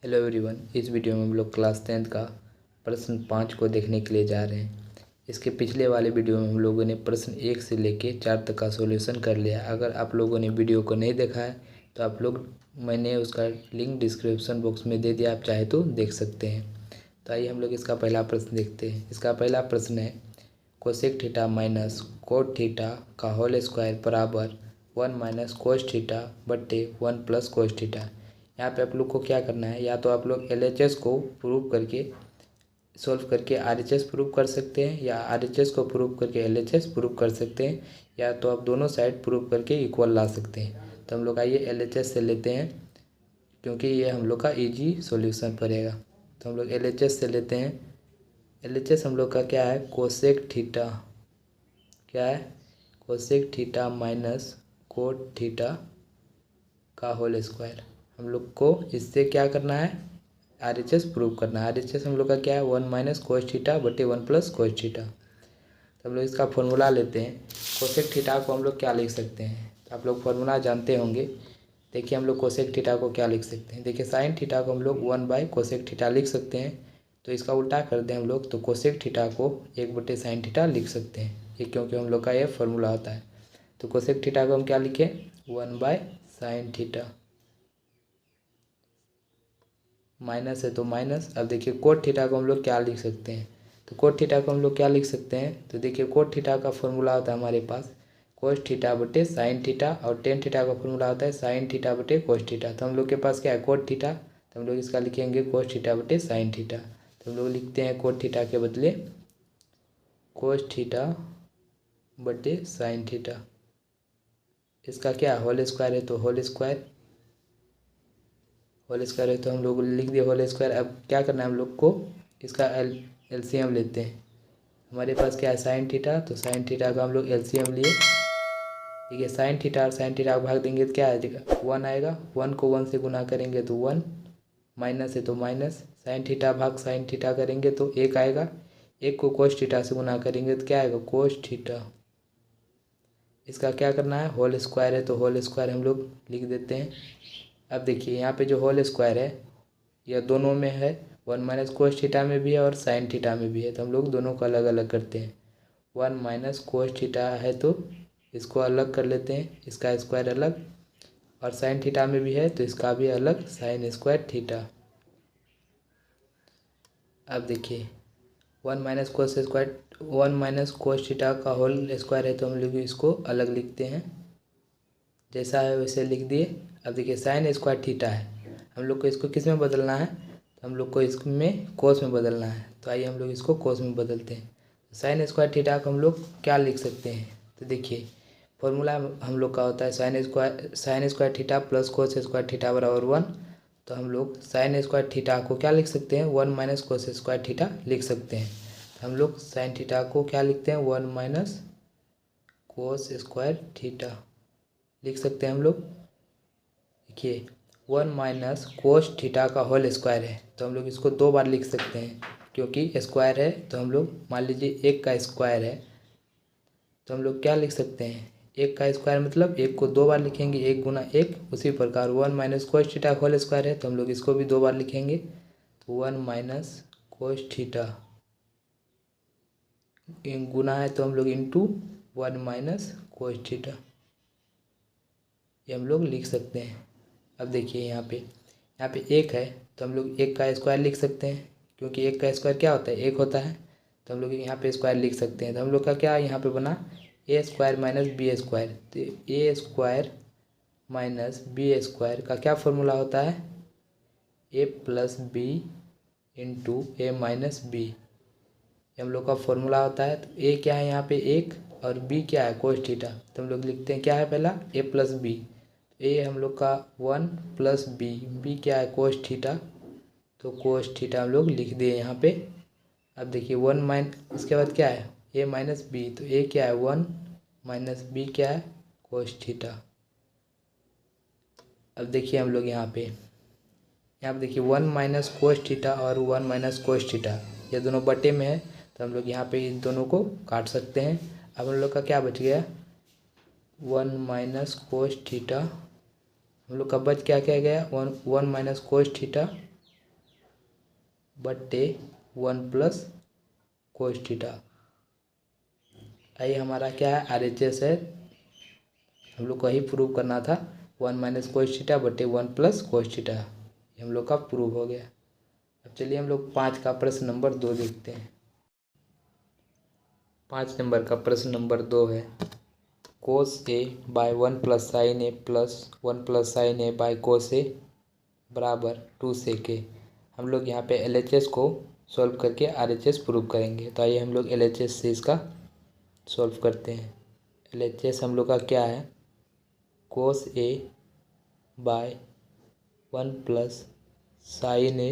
Hello everyone. इस video में हम लोग क्लास 10th का प्रश्न 5 को देखने के लिए जा रहे हैं। इसके पिछले वाले वीडियो में हम लोगों ने प्रश्न 1 से लेके 4 तक का सॉल्यूशन कर लिया। अगर आप लोगों ने वीडियो को नहीं देखा है तो आप लोग मैंने उसका लिंक डिस्क्रिप्शन बॉक्स में दे दिया, आप चाहे तो देख सकते हैं। तो आइए हम लोग इसका पहला प्रश्न देखते हैं। इसका पहला प्रश्न है cosec theta minus cot theta का होल स्क्वायर बराबर 1 माइनस कोस थीटा बट्टे 1 प्लस कोस थीटा। यहाँ पे आप लोग को क्या करना है, या तो आप लोग LHS को प्रूव करके सॉल्व करके RHS प्रूव कर सकते हैं, या RHS को प्रूव करके LHS प्रूव कर सकते हैं, या तो आप दोनों साइड प्रूव करके इक्वल ला सकते हैं। तो हम लोग आइए LHS से लेते हैं, क्योंकि ये हम लोग का इजी सॉल्यूशन पड़ेगा। तो हम लोग LHS से लेते हैं। LHS हम लोग का क्या है, कोसेक थीटा, क्या है, cosec theta minus cot theta का होल स्क्वायर। हम लोग को इससे क्या करना है, RHS प्रूव करना है। RHS हम लोग का क्या है, 1 माइनस कोस थीटा बटे 1 प्लस कोस थीटा। तो हम लोग इसका फॉर्मूला लेते हैं। कोसेक थीटा को हम लोग क्या लिख सकते हैं, तो आप लोग फॉर्मूला जानते होंगे। देखिए हम लोग कोसेक थीटा को क्या लिख सकते हैं, देखिए साइन थीटा को हम लोग 1 बाई कोसेक थीटा लिख सकते हैं। तो इसका उल्टा कर दें हम लोग, तो कोसेक थीटा को 1 बटे साइन थीटा लिख सकते हैं, ये क्योंकि हम लोग का ये फॉर्मूला होता है। तो कोसेक थीटा को हम क्या लिखें, 1 बाई साइन थीटा, माइनस है तो माइनस। अब देखिए कोट थीटा को हम लोग क्या लिख सकते हैं, तो कोट थीटा को हम लोग क्या लिख सकते हैं, तो देखिए कोट थीटा का फॉर्मूला होता है हमारे पास कोस थीटा बटे साइन थीटा, और टेन थीटा का फॉर्मूला होता है साइन थीटा बटे कोस थीटा। तो हम लोग के पास क्या है, कोट थीटा, तो हम लोग इसका लिखेंगे कोस थीटा बटे साइन थीटा। तो हम लोग लिखते हैं कोट थीटा के बदले कोस थीटा बटे साइन थीटा। इसका क्या होल स्क्वायर है, तो होल स्क्वायर है तो हम लोग लिख दिए होल स्क्वायर। अब क्या करना है हम लोग को, इसका LCM लेते हैं। हमारे पास क्या है साइन थीटा, तो साइन थीटा का हम लोग LCM लिए। ठीक है, साइन थीटा और साइन थीटा को भाग देंगे तो क्या आएगा, 1 आएगा। 1 को 1 से गुना करेंगे तो 1, माइनस है तो माइनस। साइन थीटा भाग साइन थीटा करेंगे तो 1 आएगा। 1 को कोस थीटा से गुना करेंगे तो क्या आएगा, कोस थीटा। इसका क्या करना है, होल स्क्वायर है तो होल स्क्वायर हम लोग लिख देते हैं। अब देखिए यहाँ पे जो होल स्क्वायर है यह दोनों में है, 1 माइनस कोस थीटा में भी है और साइन थीटा में भी है। तो हम लोग दोनों को अलग अलग करते हैं। 1 माइनस कोस थीटा है तो इसको अलग कर लेते हैं, इसका स्क्वायर अलग, और साइन थीटा में भी है तो इसका भी अलग, साइन स्क्वायर थीटा। अब देखिए 1 minus cos square, 1 minus cos theta का होल स्क्वायर है तो हम लोग इसको अलग लिखते हैं, जैसा है वैसे लिख दिए। अब देखिए साइन स्क्वायर थीटा है, हम लोग को इसको किस में बदलना है, तो हम लोग को इसमें कोस में बदलना है। तो आइए हम लोग इसको कोस में बदलते हैं। साइन स्क्वायर थीटा को हम लोग क्या लिख सकते हैं, तो देखिए फॉर्मूला हम लोग का होता है sine square theta plus cos square theta बराबर 1। तो हम लोग साइन स्क्वायर थीटा को क्या लिख सकते हैं, 1 माइनस कोस स्क्वायर थीटा लिख सकते हैं। तो हम लोग साइन थीटा को क्या लिखते हैं, 1 माइनस कोस स्क्वायर थीटा लिख सकते हैं हम लोग। देखिए 1 माइनस कोस थीटा का होल स्क्वायर है तो हम लोग इसको 2 बार लिख सकते हैं, क्योंकि स्क्वायर है। तो हम लोग मान लीजिए 1 का स्क्वायर है तो हम लोग क्या लिख सकते हैं, 1 का स्क्वायर मतलब 1 को 2 बार लिखेंगे, 1 गुना 1। उसी प्रकार 1 माइनस कोस थीटा का होल स्क्वायर है तो हम लोग इसको भी 2 बार लिखेंगे। तो 1 माइनस कोस थीटा गुना है तो हम लोग इंटू 1 माइनस कोस थीटा, ये हम लोग लिख सकते हैं। अब देखिए यहाँ पे 1 है तो हम लोग 1 का स्क्वायर लिख सकते हैं, क्योंकि 1 का स्क्वायर क्या होता है, 1 होता है। तो हम लोग यहाँ पे स्क्वायर लिख सकते हैं। तो हम लोग का क्या यहाँ पे बना, ए स्क्वायर माइनस बी स्क्वायर। तो ए स्क्वायर माइनस बी स्क्वायर का क्या फॉर्मूला होता है, ए plus B into A minus B, ये हम लोग का फॉर्मूला होता है। तो ए क्या है यहाँ पे 1, और बी क्या है कोस थीटा। तो हम लोग लिखते हैं क्या है पहला, ए प्लस बी। ए हम लोग का 1 प्लस बी, बी क्या है कोस थीटा, तो कोस थीटा हम लोग लिख दिए यहाँ पे। अब देखिए 1 माइन इसके बाद क्या है, ए माइनस बी, तो ए क्या है 1 माइनस बी क्या है कोस थीटा। अब देखिए हम लोग यहाँ पे देखिए 1 माइनस कोस थीटा और 1 माइनस कोस थीटा ये दोनों बटे में है, तो हम लोग यहाँ पे इन दोनों को काट सकते हैं। अब हम लोग का क्या बच गया, 1 माइनस कोस थीटा, हम लोग का बच क्या क्या गया, 1 माइनस कोस थीटा बट्टे 1 प्लस कोस थीटा। ये हमारा क्या है, RHS है, हम लोग को ही प्रूव करना था। 1 माइनस कोस थीटा बट्टे 1 प्लस कोस थीटा, ये हम लोग का प्रूव हो गया। अब चलिए हम लोग 5 का प्रश्न नंबर 2 देखते हैं। 5 नंबर का प्रश्न नंबर 2 है, cos A by 1 plus sine A plus 1 plus sine A by cos A बराबर 2 सेक ए। हम लोग यहाँ पे LHS को सॉल्व करके RHS प्रूव करेंगे। तो आइए हम लोग LHS से इसका सॉल्व करते हैं। LHS हम लोग का क्या है, cos A by 1 plus sine A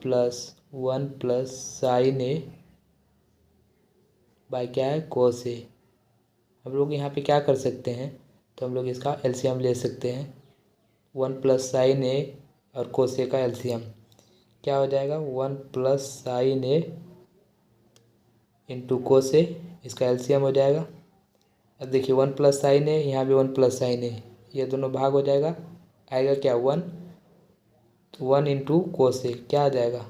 plus 1 plus sine A bye क्या है, कोस ए। हम लोग यहाँ पे क्या कर सकते हैं, तो हम लोग इसका LCM ले सकते हैं। 1 प्लस साइन ए और कोस ए का LCM क्या हो जाएगा, 1 plus sine A into cos ए, इसका LCM हो जाएगा। अब देखिए 1 प्लस साइन ए, यहाँ भी 1 प्लस साइन ए, ये दोनों भाग हो जाएगा, आएगा क्या 1, तो 1 इंटू कोस ए क्या आ जाएगा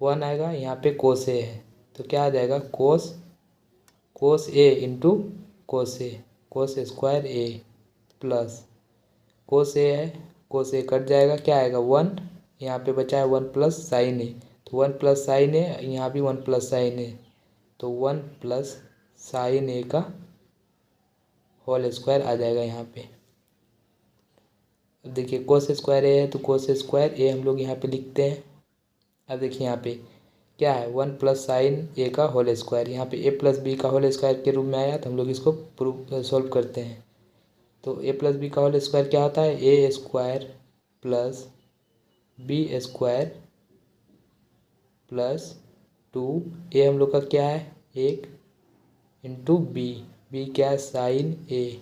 1 आएगा। यहाँ पे कोस ए है तो क्या आ जाएगा, कोस A into cos A, cos square A plus cos ए है, कोस ए कट जाएगा, क्या आएगा 1, यहाँ पे बचा है 1 प्लस साइन ए, तो 1 प्लस साइन ए, यहाँ भी 1 प्लस साइन ए, तो 1 प्लस साइन ए का होल स्क्वायर आ जाएगा यहाँ पे। अब देखिए कोस स्क्वायर ए है तो कोस स्क्वायर ए हम लोग यहाँ पे लिखते हैं। अब देखिए यहाँ पे क्या है, 1 प्लस साइन ए का होल स्क्वायर, यहाँ पे a प्लस बी का होल स्क्वायर के रूप में आया, तो हम लोग इसको प्रूव सॉल्व करते हैं। तो a प्लस बी का होल स्क्वायर क्या होता है, A square plus B square plus 2, A हम लोग का क्या है 1 इंटू बी क्या है साइन ए,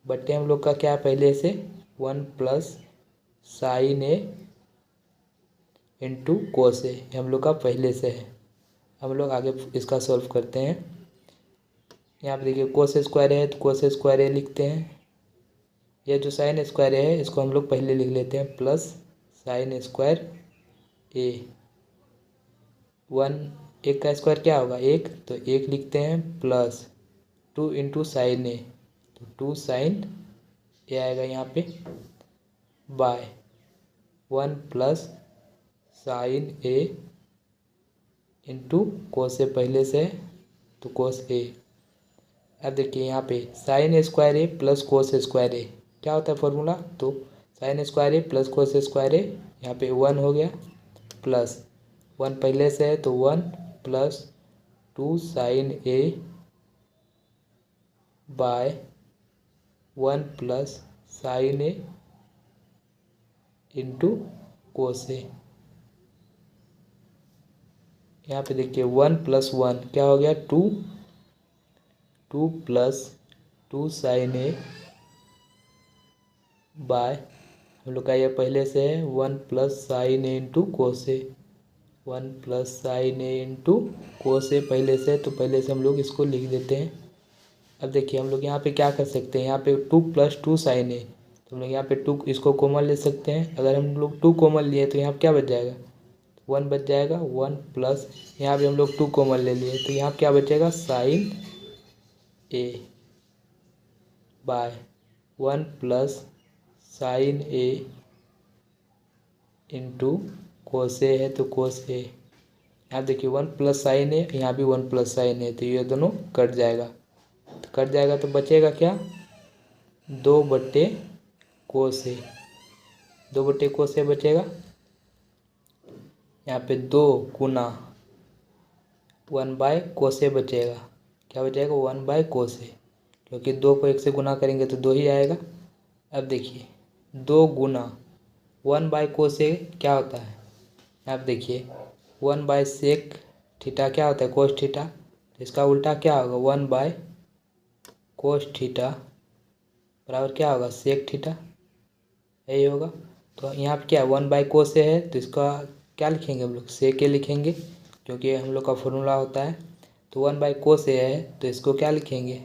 बट्टे हम लोग का क्या है पहले से 1 plus sine A into cos A, हम लोग का पहले से है। हम लोग आगे इसका सॉल्व करते हैं। यहाँ पे देखिए कोस स्क्वायर है तो कोस स्क्वायर ए लिखते हैं, ये जो साइन स्क्वायर है इसको हम लोग पहले लिख लेते हैं, प्लस साइन स्क्वायर ए, 1 1 का स्क्वायर क्या होगा 1, तो 1 लिखते हैं, प्लस 2 इंटू साइन ए, तो 2 साइन ए आएगा यहाँ पे, bye 1 plus sine A into cos ए पहले से तो कोस ए। अब देखिए यहाँ पे sign square A plus cos square A क्या होता है फॉर्मूला, तो sign square A plus cos square ए, यहाँ पे 1 हो गया, प्लस 1 पहले से है तो 1 plus 2 sine A by 1 plus sine A into cos ए। यहाँ पे देखिए 1 प्लस 1 क्या हो गया 2 प्लस 2 साइन ए बाय, हम लोग का ये पहले से है 1 plus sine A into cos A, 1 plus sine A into cos ए पहले से, तो पहले से हम लोग इसको लिख देते हैं। अब देखिए हम लोग यहाँ पे क्या कर सकते हैं, यहाँ पे 2 प्लस 2 साइन ए, तो हम लोग यहाँ पे 2 इसको कॉमन ले सकते हैं। अगर हम लोग 2 कॉमन लिए तो यहाँ पे क्या बच जाएगा 1 बच जाएगा, 1 प्लस यहाँ पे हम लोग 2 कॉमन ले लिए तो यहाँ क्या बचेगा sign A by 1 plus sine A into cos ए है तो कोस ए। यहाँ देखिए 1 प्लस साइन ए, यहाँ भी 1 प्लस साइन ए, तो ये दोनों कट जाएगा, तो कट जाएगा तो बचेगा क्या 2 बट्टे कोस ए, 2 बट्टे कोस ए बचेगा। यहाँ पे 2 गुना 1 बाय कोस ए बचेगा, क्या बचेगा 1 बाय कोस ए, क्योंकि 2 को 1 से गुना करेंगे तो 2 ही आएगा। अब देखिए 2 गुना 1 बाय कोस ए क्या होता है, अब देखिए 1 बाय सेक थीटा क्या होता है कोस थीटा, तो इसका उल्टा क्या होगा 1 बाय कोस थीटा बराबर क्या होगा सेक थीटा, यही होगा। तो यहाँ पे क्या 1 बाय कोस ए है तो इसका क्या लिखेंगे हम लोग सेक ए लिखेंगे, क्योंकि हम लोग का फॉर्मूला होता है। तो 1 बाय कोस ए है तो इसको क्या लिखेंगे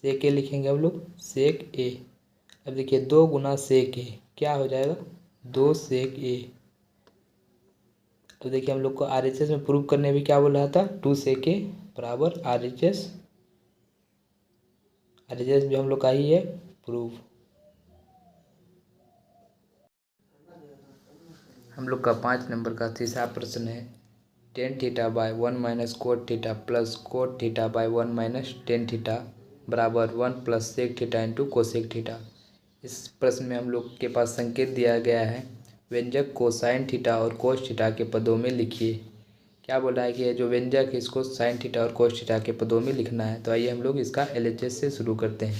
सेक ए लिखेंगे हम लोग, सेक ए। अब देखिए 2 गुना सेक ए क्या हो जाएगा 2 सेक ए। तो देखिए हम लोग को RHS में प्रूव करने भी क्या बोल रहा था, 2 सेक ए बराबर RHS भी हम लोग का ही है प्रूव। हम लोग का 5 नंबर का तीसरा प्रश्न है, tan theta by 1 minus cot theta plus cot theta by 1 minus tan theta बराबर 1 plus sec theta into cosec theta. इस प्रश्न में हम लोग के पास संकेत दिया गया है, व्यंजक को साइन थीटा और कोस थीटा के पदों में लिखिए। क्या बोला है कि ये जो व्यंजक है इसको साइन थीटा और कोस थीटा के पदों में लिखना है। तो आइए हम लोग इसका LHS से शुरू करते हैं।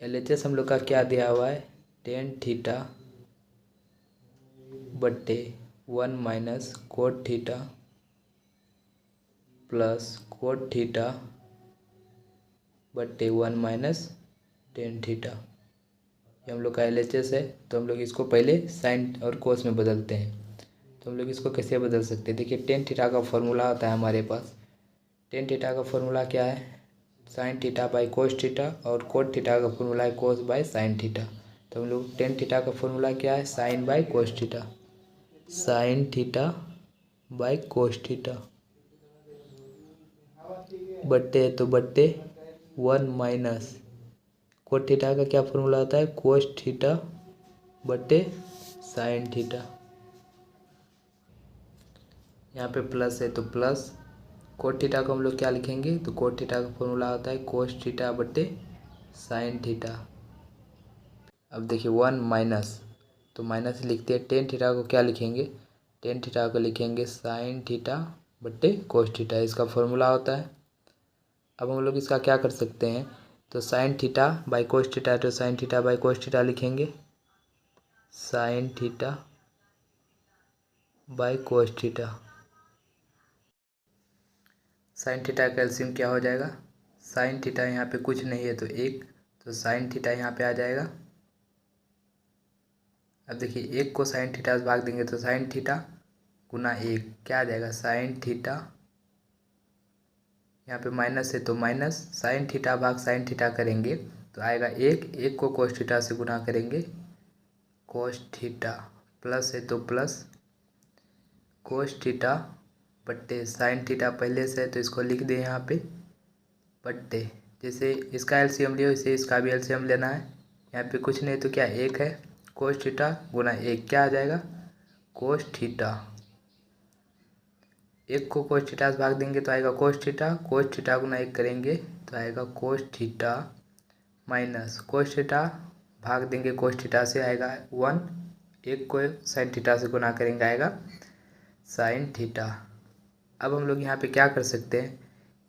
LHS हम लोग का क्या दिया हुआ है, टेन थीटा बट्टे 1 minus cot theta plus cot theta बट्टे 1 माइनस टेन थीटा। ये हम लोग का LHS है। तो हम लोग इसको पहले साइन और कोस में बदलते हैं। तो हम लोग इसको कैसे बदल सकते हैं, देखिए टेन थीटा का फॉर्मूला होता है हमारे पास। टेन थीटा का फॉर्मूला क्या है, sign theta by cos theta, और कोट थीटा का फॉर्मूला है कोस बाय साइन थीटा। तो हम लोग टेन थीटा का फॉर्मूला क्या है, sine by cos theta, sine theta by cos theta बट्टे तो बट्टे 1 माइनस कोट थीटा का क्या फॉर्मूला होता है, कोस थीटा बट्टे साइन थीटा। यहाँ पे प्लस है तो प्लस कोट थीटा को हम लोग क्या लिखेंगे, तो कोट थीटा का फॉर्मूला होता है कोस थीटा बट्टे साइन थीटा। अब देखिए 1 माइनस, तो माइनस लिखते हैं, टेन थीटा को क्या लिखेंगे, टेन थीटा को लिखेंगे साइन थीटा बट्टे कोस थीटा, इसका फॉर्मूला होता है। अब हम लोग इसका क्या कर सकते हैं, तो sine theta by cos theta, तो sine theta by cos theta लिखेंगे, sine theta by cos theta. Sine theta का एलसीएम क्या हो जाएगा, साइन थीटा यहाँ पे कुछ नहीं है तो 1, तो साइन थीटा यहाँ पे आ जाएगा। अब देखिए 1 को साइन थीटा से भाग देंगे तो साइन थीटा गुना 1 क्या आ जाएगा, साइन थीटा, यहाँ पे माइनस है तो माइनस साइन थीटा भाग साइन थीटा करेंगे तो आएगा 1 को कोस थीटा से गुना करेंगे कोस थीटा, प्लस है तो प्लस कोस थीटा बट्टे साइन थीटा पहले से है तो इसको लिख दें यहाँ पे बट्टे, जैसे इसका एलसीएम लियो इसे इसका भी एलसीएम लेना है। यहाँ पे कुछ नहीं तो क्या 1 है, कोस थीटा गुना 1 क्या आ जाएगा, कोस थीटा। 1 को कोस थीटा से भाग देंगे तो आएगा कोस थीटा गुना 1 करेंगे तो आएगा cos theta, minus cos theta भाग देंगे कोस थीटा से आएगा 1, 1 को साइन थीटा से गुना करेंगे आएगा साइन थीटा। अब हम लोग यहाँ पे क्या कर सकते हैं,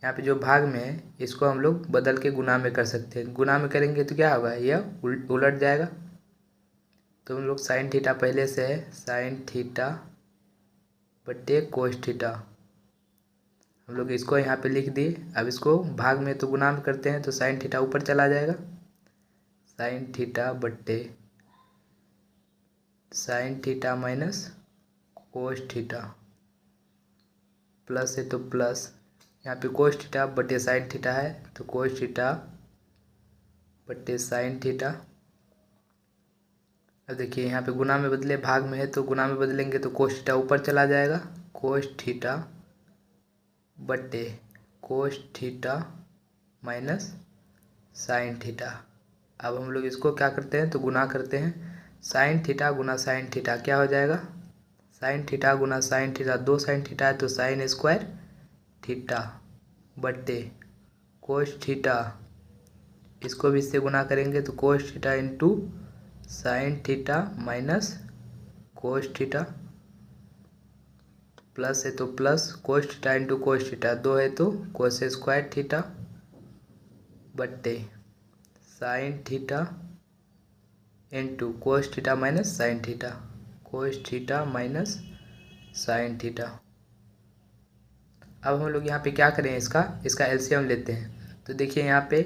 यहाँ पे जो भाग में है इसको हम लोग बदल के गुना में कर सकते हैं। गुना में करेंगे तो क्या होगा, यह उलट जाएगा। तो हम लोग साइन थीटा पहले से है, साइन थीटा बट्टे कोस थीटा, हम लोग इसको यहाँ पे लिख दिए। अब इसको भाग में तो गुना में करते हैं तो साइन थीटा ऊपर चला जाएगा, साइन थीटा बट्टे sign theta minus cos theta, plus है तो प्लस, यहाँ पे कोस थीटा बट्टे साइन थीटा है तो कोस थीटा बट्टे साइन थीटा। अब देखिए यहाँ पे गुना में बदले, भाग में है तो गुना में बदलेंगे तो कोस थीटा ऊपर चला जाएगा, कोस थीटा बट्टे cos theta minus sine theta. अब हम लोग इसको क्या करते हैं तो गुना करते हैं, साइन थीटा गुना साइन थीटा क्या हो जाएगा, साइन थीटा गुना साइन थीटा, 2 साइन थीटा है तो साइन स्क्वायर थीटा बट्टे कोस थीटा, इसको भी इससे गुना करेंगे तो कोस theta into sine theta minus cos theta, plus है तो plus cos theta into cos theta, 2 है तो कोस स्क्वायर थीटा बट्टे sign theta into cos theta minus sine theta, cos theta minus sine theta. अब हम लोग यहाँ पे क्या करें, इसका एलसीएम लेते हैं। तो देखिए यहाँ पे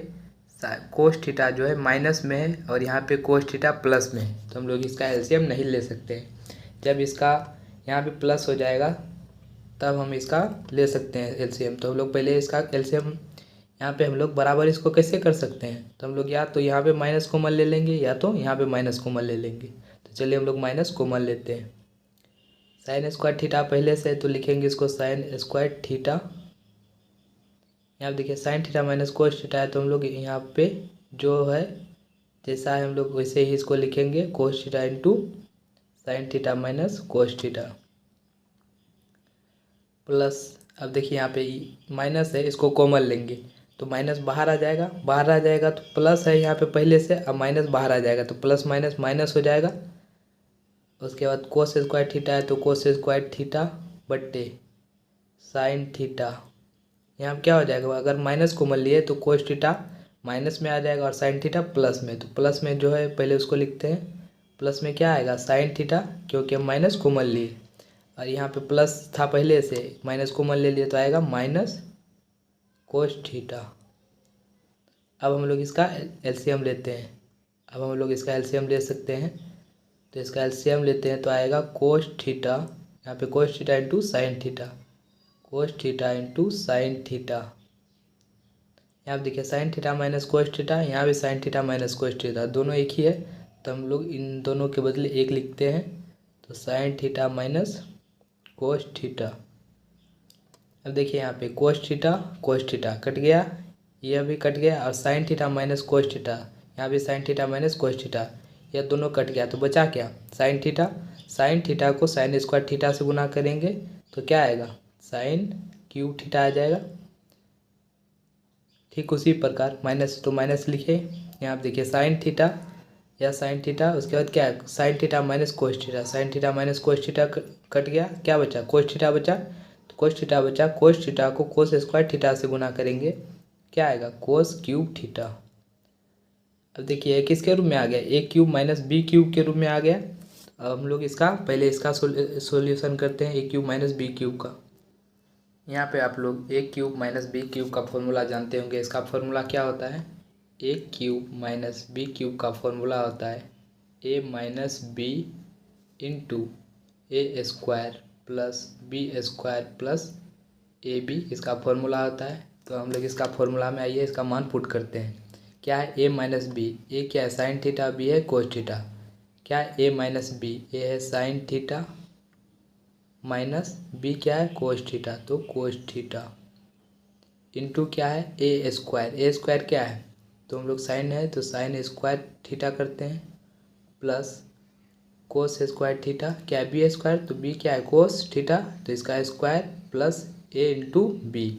कोस थीटा जो है माइनस में है और यहाँ पे कोस थीटा प्लस में है, तो हम लोग इसका एलसीएम नहीं ले सकते। जब इसका यहाँ पे प्लस हो जाएगा तब हम इसका ले सकते हैं एलसीएम। तो हम लोग पहले इसका एलसीएम यहाँ पे हम लोग बराबर इसको कैसे कर सकते हैं, तो हम लोग या तो यहाँ पे माइनस कॉमन ले लेंगे या तो यहाँ पे माइनस कॉमन ले लेंगे। तो चलिए हम लोग माइनस कॉमन लेते हैं। साइन स्क्वायर थीटा पहले से है तो लिखेंगे इसको साइन स्क्वायर थीटा। यहाँ पे देखिए sign theta minus cos theta है, तो हम लोग यहाँ पे जो है जैसा है हम लोग वैसे ही इसको लिखेंगे, कोस theta into sine theta minus cos theta plus. अब देखिए यहाँ पे माइनस है, इसको कॉमन लेंगे तो माइनस बाहर आ जाएगा, बाहर आ जाएगा तो प्लस है यहाँ पे पहले से, अब माइनस बाहर आ जाएगा तो प्लस माइनस माइनस हो जाएगा। उसके बाद कोस स्क्वायर थीटा है तो कोस स्क्वायर थीटा बट्टे साइन थीटा। यहाँ पे क्या हो जाएगा, अगर माइनस कॉमन लिए तो कोस थीटा माइनस में आ जाएगा और साइन थीटा प्लस में। तो प्लस में जो है पहले उसको लिखते हैं, प्लस में क्या आएगा साइन थीटा, क्योंकि हम माइनस कॉमन लिए और यहाँ पे प्लस था पहले से, माइनस कॉमन ले लिए तो आएगा माइनस कोस थीटा। अब हम लोग इसका एलसीएम लेते हैं। अब हम लोग इसका एलसीएम ले सकते हैं, तो इसका एलसीएम लेते हैं तो आएगा कोस थीटा, यहाँ पे cos theta into sine theta, कोस थीटा इंटू साइन थीटा। यहाँ पे देखिए sign theta minus cos theta, यहाँ भी sign theta minus cos theta, दोनों एक ही है तो हम लोग इन दोनों के बदले एक लिखते हैं, तो sine theta minus cos theta. अब देखिए यहाँ पे कोस थीटा कट गया, यह भी कट गया, और sine theta minus cos theta, यहाँ भी sign theta minus cos theta, यह दोनों कट गया तो बचा क्या साइन थीटा। साइन थीटा को साइन स्क्वायर थीटा से गुना करेंगे तो क्या आएगा साइन क्यूब थीटा आ जाएगा। ठीक उसी प्रकार माइनस तो माइनस लिखे, यहाँ पे देखिए साइन थीटा या साइन थीटा, उसके बाद क्या है sign theta minus cos theta, sine theta minus cos theta cut गया, क्या बचा कोस थीटा बचा, तो कोस थीटा बचा, कोस थीटा को कोस स्क्वायर थीटा से गुना करेंगे क्या आएगा कोस क्यूब थीटा। अब देखिए किसके रूप में आ गया, ए क्यूब माइनस बी क्यूब के रूप में आ गया। अब हम लोग इसका पहले इसका सॉल्यूशन करते हैं, A cube minus B cube का। यहाँ पे आप लोग A cube minus B cube का फॉर्मूला जानते होंगे। इसका फॉर्मूला क्या होता है, A cube minus B cube का फॉर्मूला होता है A minus B into A square plus B square plus A B, इसका फॉर्मूला होता है। तो हम लोग इसका फॉर्मूला में आइए इसका मान पुट करते हैं। क्या है ए माइनस बी, ए क्या है साइन थीटा, बी है कोस थीटा। क्या है ए माइनस बी, ए है साइन थीटा माइनस बी क्या है कोस थीटा, तो कोस थीटा इंटू क्या है ए स्क्वायर क्या है, तो हम लोग साइन है तो साइन स्क्वायर थीटा करते हैं प्लस कोस स्क्वायर थीटा, क्या है बी स्क्वायर, तो बी क्या है कोस थीटा, तो इसका स्क्वायर प्लस ए इंटू बी,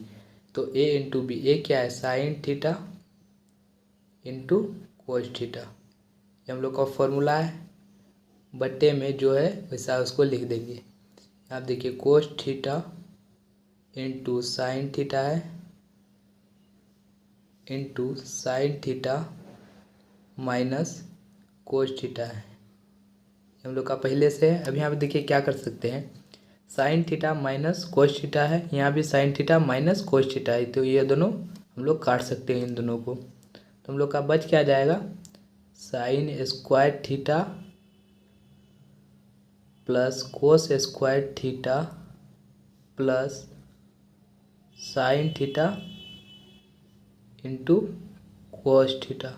तो ए इंटू बी, ए क्या है sign theta into cos theta, ये हम लोग का फॉर्मूला है। बट्टे में जो है वैसा उसको लिख देंगे। आप देखिए cos theta into sine theta है into sine theta minus cos theta है, हम लोग का पहले से है। अब यहाँ पे देखिए क्या कर सकते हैं, sign theta minus cos theta है, यहाँ भी sign theta minus cos theta है, तो ये दोनों हम लोग काट सकते हैं इन दोनों को। तो हम लोग का बच क्या जाएगा sine square theta plus cos square theta plus sign theta into cos theta,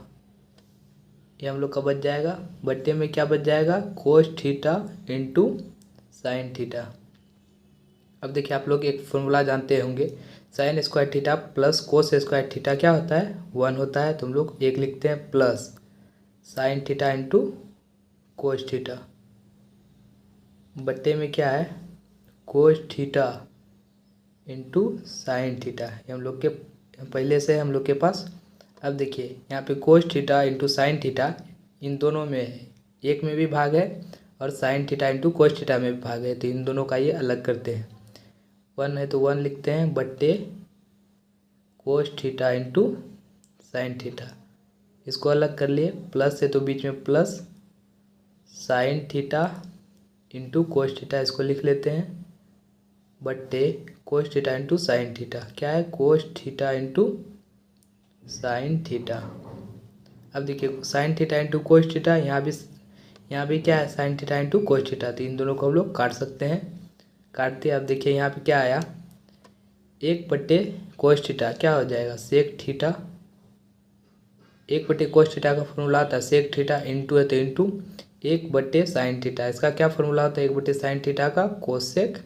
ये हम लोग का बच जाएगा। बट्टे में क्या बच जाएगा कोस थीटा इंटू साइन थीटा। अब देखिए आप लोग एक फॉर्मूला जानते होंगे, sine square theta plus cos square theta क्या होता है 1 होता है, तो हम लोग एक लिखते हैं plus sign theta into cos theta. बट्टे में क्या है कोस थीटा इंटू साइन थीटा, ये हम लोग के पहले से हम लोग के पास। अब देखिए यहाँ पे cos theta into sine theta इन दोनों में है, एक में भी भाग है और sine theta into cos theta में भी भाग है, तो इन दोनों का ये अलग करते हैं। 1 है तो 1 लिखते हैं बट्टे कोस थीटा इंटू साइन थीटा, इसको अलग कर लिए, प्लस है तो बीच में plus sign theta into cos theta, इसको लिख लेते हैं बट्टे कोस थीटा इंटू साइन थीटा, क्या है कोस थीटा इंटू साइन थीटा। अब देखिए sign theta into cos theta, यहाँ भी क्या है sign theta into cos theta, तो इन दोनों को हम लोग काट सकते हैं, काटते। अब देखिए यहाँ पे क्या आया एक बटे कोस थीटा क्या हो जाएगा, सेक थीटा। एक बटे कोस थीटा का फॉर्मूला आता है सेक थीटा, इंटू है तो इंटू एक बटे साइन थीटा। इसका क्या फॉर्मूला होता है, एक बटे साइन थीटा का कोसेक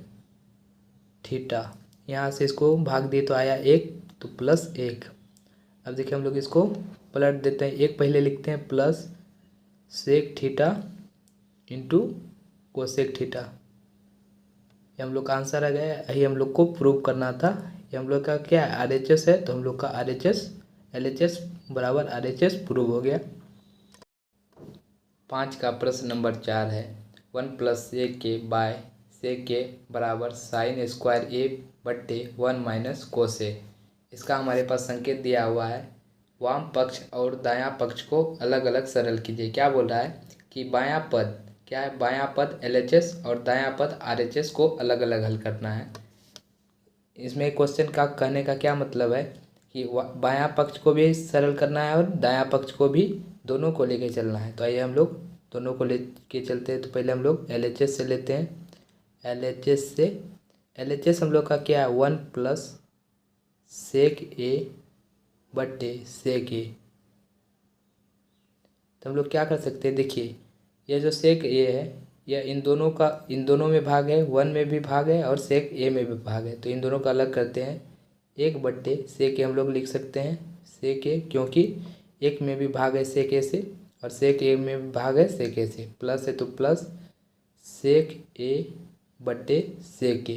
थीटा। यहाँ से इसको भाग दिए तो आया एक, तो प्लस एक। अब देखिए हम लोग इसको पलट देते हैं, एक पहले लिखते हैं plus sec theta into cosec theta. ये हम लोग का आंसर आ गया। यही हम लोग को प्रूव करना था। ये हम लोग का क्या है, RHS है, तो हम लोग का RHS LHS बराबर RHS प्रूव हो गया। 5 का प्रश्न नंबर 4 है, 1 प्लस सेक के बाय सेक के बराबर साइन स्क्वायर ए बट्टे 1 माइनस कोस ए। इसका हमारे पास संकेत दिया हुआ है, वाम पक्ष और दायां पक्ष को अलग अलग सरल कीजिए। क्या बोल रहा है कि बायां पद क्या है, बायां पद LHS और दायां पद RHS को अलग अलग हल करना है। इसमें क्वेश्चन का कहने का क्या मतलब है कि बायां पक्ष को भी सरल करना है और दायां पक्ष को भी, दोनों को लेके चलना है। तो आइए हम लोग दोनों को लेके चलते हैं। तो पहले हम लोग LHS से लेते हैं। LHS हम लोग का क्या है, 1 प्लस सेक ए बट्टे सेक ए। तो हम लोग क्या कर सकते हैं, देखिए यह जो सेक ए है यह इन दोनों में भाग है, 1 में भी भाग है और सेक ए में भी भाग है। तो इन दोनों का अलग करते हैं, एक बट्टे सेक ए हम लोग लिख सकते हैं सेक ए, क्योंकि एक में भी भाग है सेक ए से और सेक ए में भी भाग है सेक ए से। प्लस है तो प्लस सेक ए बट्टे सेक ए।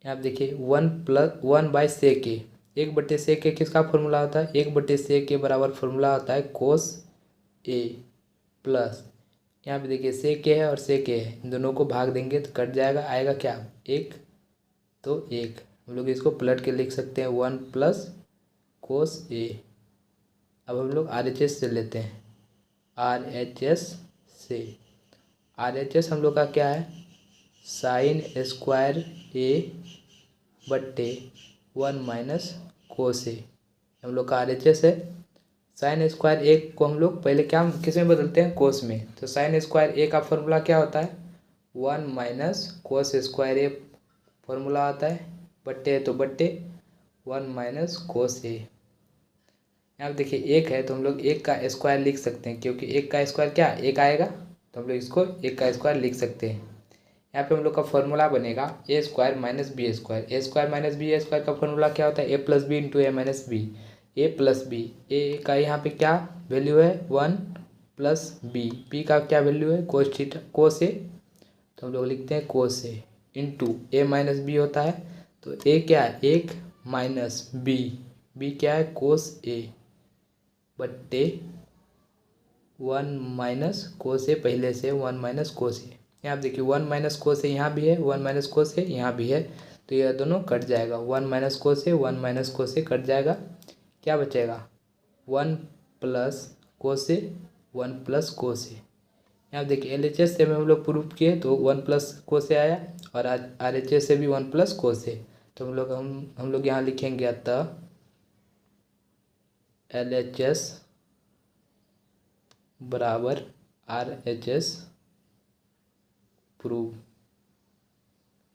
यहाँ आप देखिए 1 बाय सेक ए, एक बट्टे सेक ए किसका फॉर्मूला होता है, एक बट्टे सेक ए बराबर फॉर्मूला होता है कोस ए। प्लस यहाँ पे देखिए सेक ए है और सेक ए है, इन दोनों को भाग देंगे तो कट जाएगा, आएगा क्या एक, तो एक। हम लोग इसको पलट के लिख सकते हैं 1 प्लस कोस ए। अब हम लोग RHS से लेते हैं, RHS से RHS हम लोग का क्या है, साइन स्क्वायर ए बट्टे 1 माइनस कोस ए। हम लोग का RHS है। साइन स्क्वायर ए को हम लोग पहले क्या किस में बदलते हैं, कोस में। तो साइन स्क्वायर ए का फॉर्मूला क्या होता है, 1 minus cos square a formula आता है, बट्टे है तो बट्टे 1 माइनस कोस ए। यहाँ देखिए एक है तो हम लोग एक का स्क्वायर लिख सकते हैं, क्योंकि एक का स्क्वायर क्या एक आएगा, तो हम लोग इसको एक का स्क्वायर लिख सकते हैं। यहाँ पे हम लोग का फॉर्मूला बनेगा ए square minus B square. A square minus B square का फॉर्मूला क्या होता है, ए plus B into A minus B. A plus B, ए का यहाँ पे क्या वैल्यू है 1 प्लस बी, बी का क्या वैल्यू है कोस थीटा कोस ए, तो हम लोग लिखते हैं कोस A into A minus B होता है, तो ए क्या है एक माइनस बी, बी क्या है कोस ए बट्टे 1 माइनस कोस ए, पहले से 1 माइनस कोस ए। यहाँ आप देखिए 1 माइनस कोस ए यहाँ भी है, 1 माइनस कोस ए यहाँ भी है, तो यह दोनों कट जाएगा, 1 माइनस कोस ए 1 माइनस कोस ए कट जाएगा, क्या बचेगा 1 प्लस कोस ए 1 प्लस कोस ए। यहाँ देखिए LHS से हम लोग प्रूफ किए तो 1 प्लस कोस ए आया और RHS से भी 1 प्लस कोस ए। तो हम लोग यहाँ लिखेंगे अतः LHS बराबर RHS प्रूव।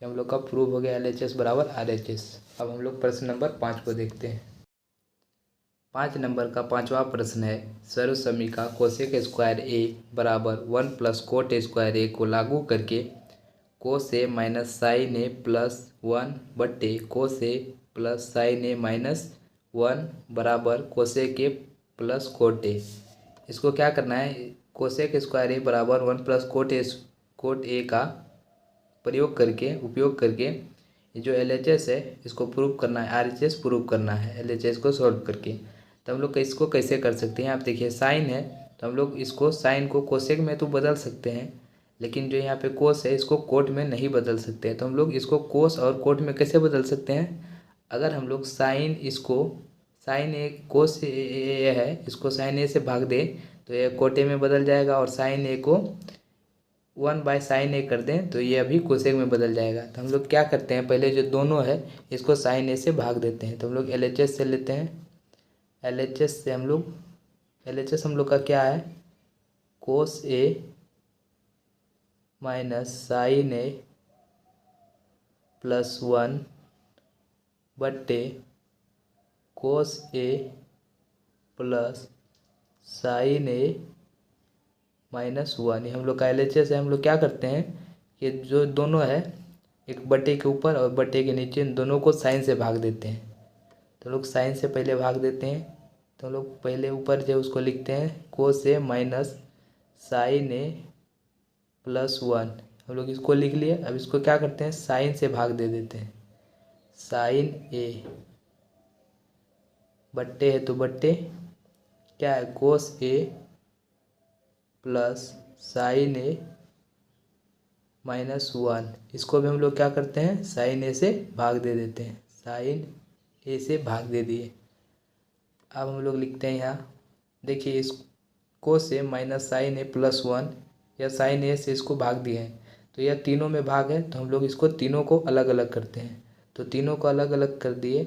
हम लोग का प्रूव हो गया LHS बराबर RHS। अब हम लोग प्रश्न नंबर 5 को देखते हैं। 5 नंबर का 5वां प्रश्न है, सर्वसमीका कोसेक स्क्वायर ए बराबर 1 प्लस कोट स्क्वायर ए को लागू करके कोस ए माइनस साइन ए प्लस 1 बट्टे कोस A plus sine A minus 1 बराबर कोसेक ए प्लस कोट ए। इसको क्या करना है, कोसेक स्क्वायर ए बराबर 1 प्लस कोट ए का उपयोग करके ये जो LHS है इसको प्रूव करना है, RHS प्रूव करना है LHS को सॉल्व करके। तो हम लोग इसको कैसे कर सकते हैं, आप देखिए साइन है तो हम लोग इसको साइन को कोसेक में तो बदल सकते हैं, लेकिन जो यहाँ पे कोस है इसको कोट में नहीं बदल सकते। तो हम लोग इसको कोस और कोट में कैसे बदल सकते हैं, अगर हम लोग साइन ए कोस ए है इसको साइन ए से भाग दें तो ये कोटे में बदल जाएगा, और साइन ए को 1 बाय साइन ए कर दें तो ये अभी कोसेक में बदल जाएगा। तो हम लोग क्या करते हैं, पहले जो दोनों है इसको साइन ए से भाग देते हैं। तो हम लोग LHS से लेते हैं, LHS हम लोग का क्या है cos A minus sine A plus 1 बट्टे कोस A plus sine A minus 1। हम लोग का LHS है। हम लोग क्या करते हैं कि जो दोनों है एक बट्टे के ऊपर और बट्टे के नीचे, इन दोनों को साइन से भाग देते हैं। तो लोग साइन से पहले भाग देते हैं। तो लोग पहले ऊपर जो उसको लिखते हैं कोस ए माइनस साइन ए प्लस 1। हम लोग इसको लिख लिए। अब इसको क्या करते हैं, साइन से भाग दे देते हैं। साइन ए बट्टे है तो बट्टे क्या है, cos A plus sine A minus 1। इसको भी हम लोग क्या करते हैं, साइन ए से भाग दे देते हैं। साइन ए से भाग दे दिए। अब हम लोग लिखते हैं यहाँ, देखिए इस कोस ए माइनस साइन ए प्लस 1 या साइन ए से इसको भाग दिए हैं। तो यह तीनों में भाग है, तो हम लोग इसको तीनों को अलग अलग करते हैं। तो तीनों को अलग अलग कर दिए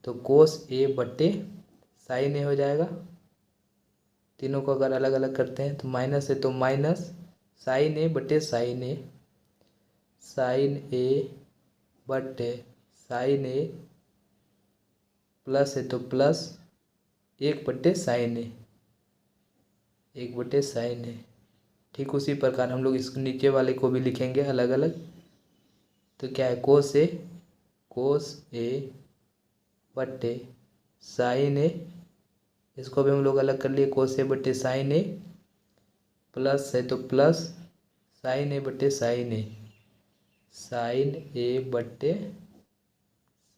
तो कोस ए बट्टे साइन ए हो जाएगा। तीनों को अगर अलग अलग करते हैं तो माइनस है तो माइनस साइन ए बट्टे साइन ए, साइन ए बट्टे साइन ए, प्लस है तो प्लस 1 बट्टे साइन ए, 1 बट्टे साइन ए। ठीक उसी प्रकार हम लोग इस नीचे वाले को भी लिखेंगे अलग अलग। तो क्या है, कोस ए बट्टे साइन ए, इसको भी हम लोग अलग कर लिए। कोस ए बट्टे साइन ए, प्लस है तो प्लस साइन ए बट्टे साइन ए, साइन ए बट्टे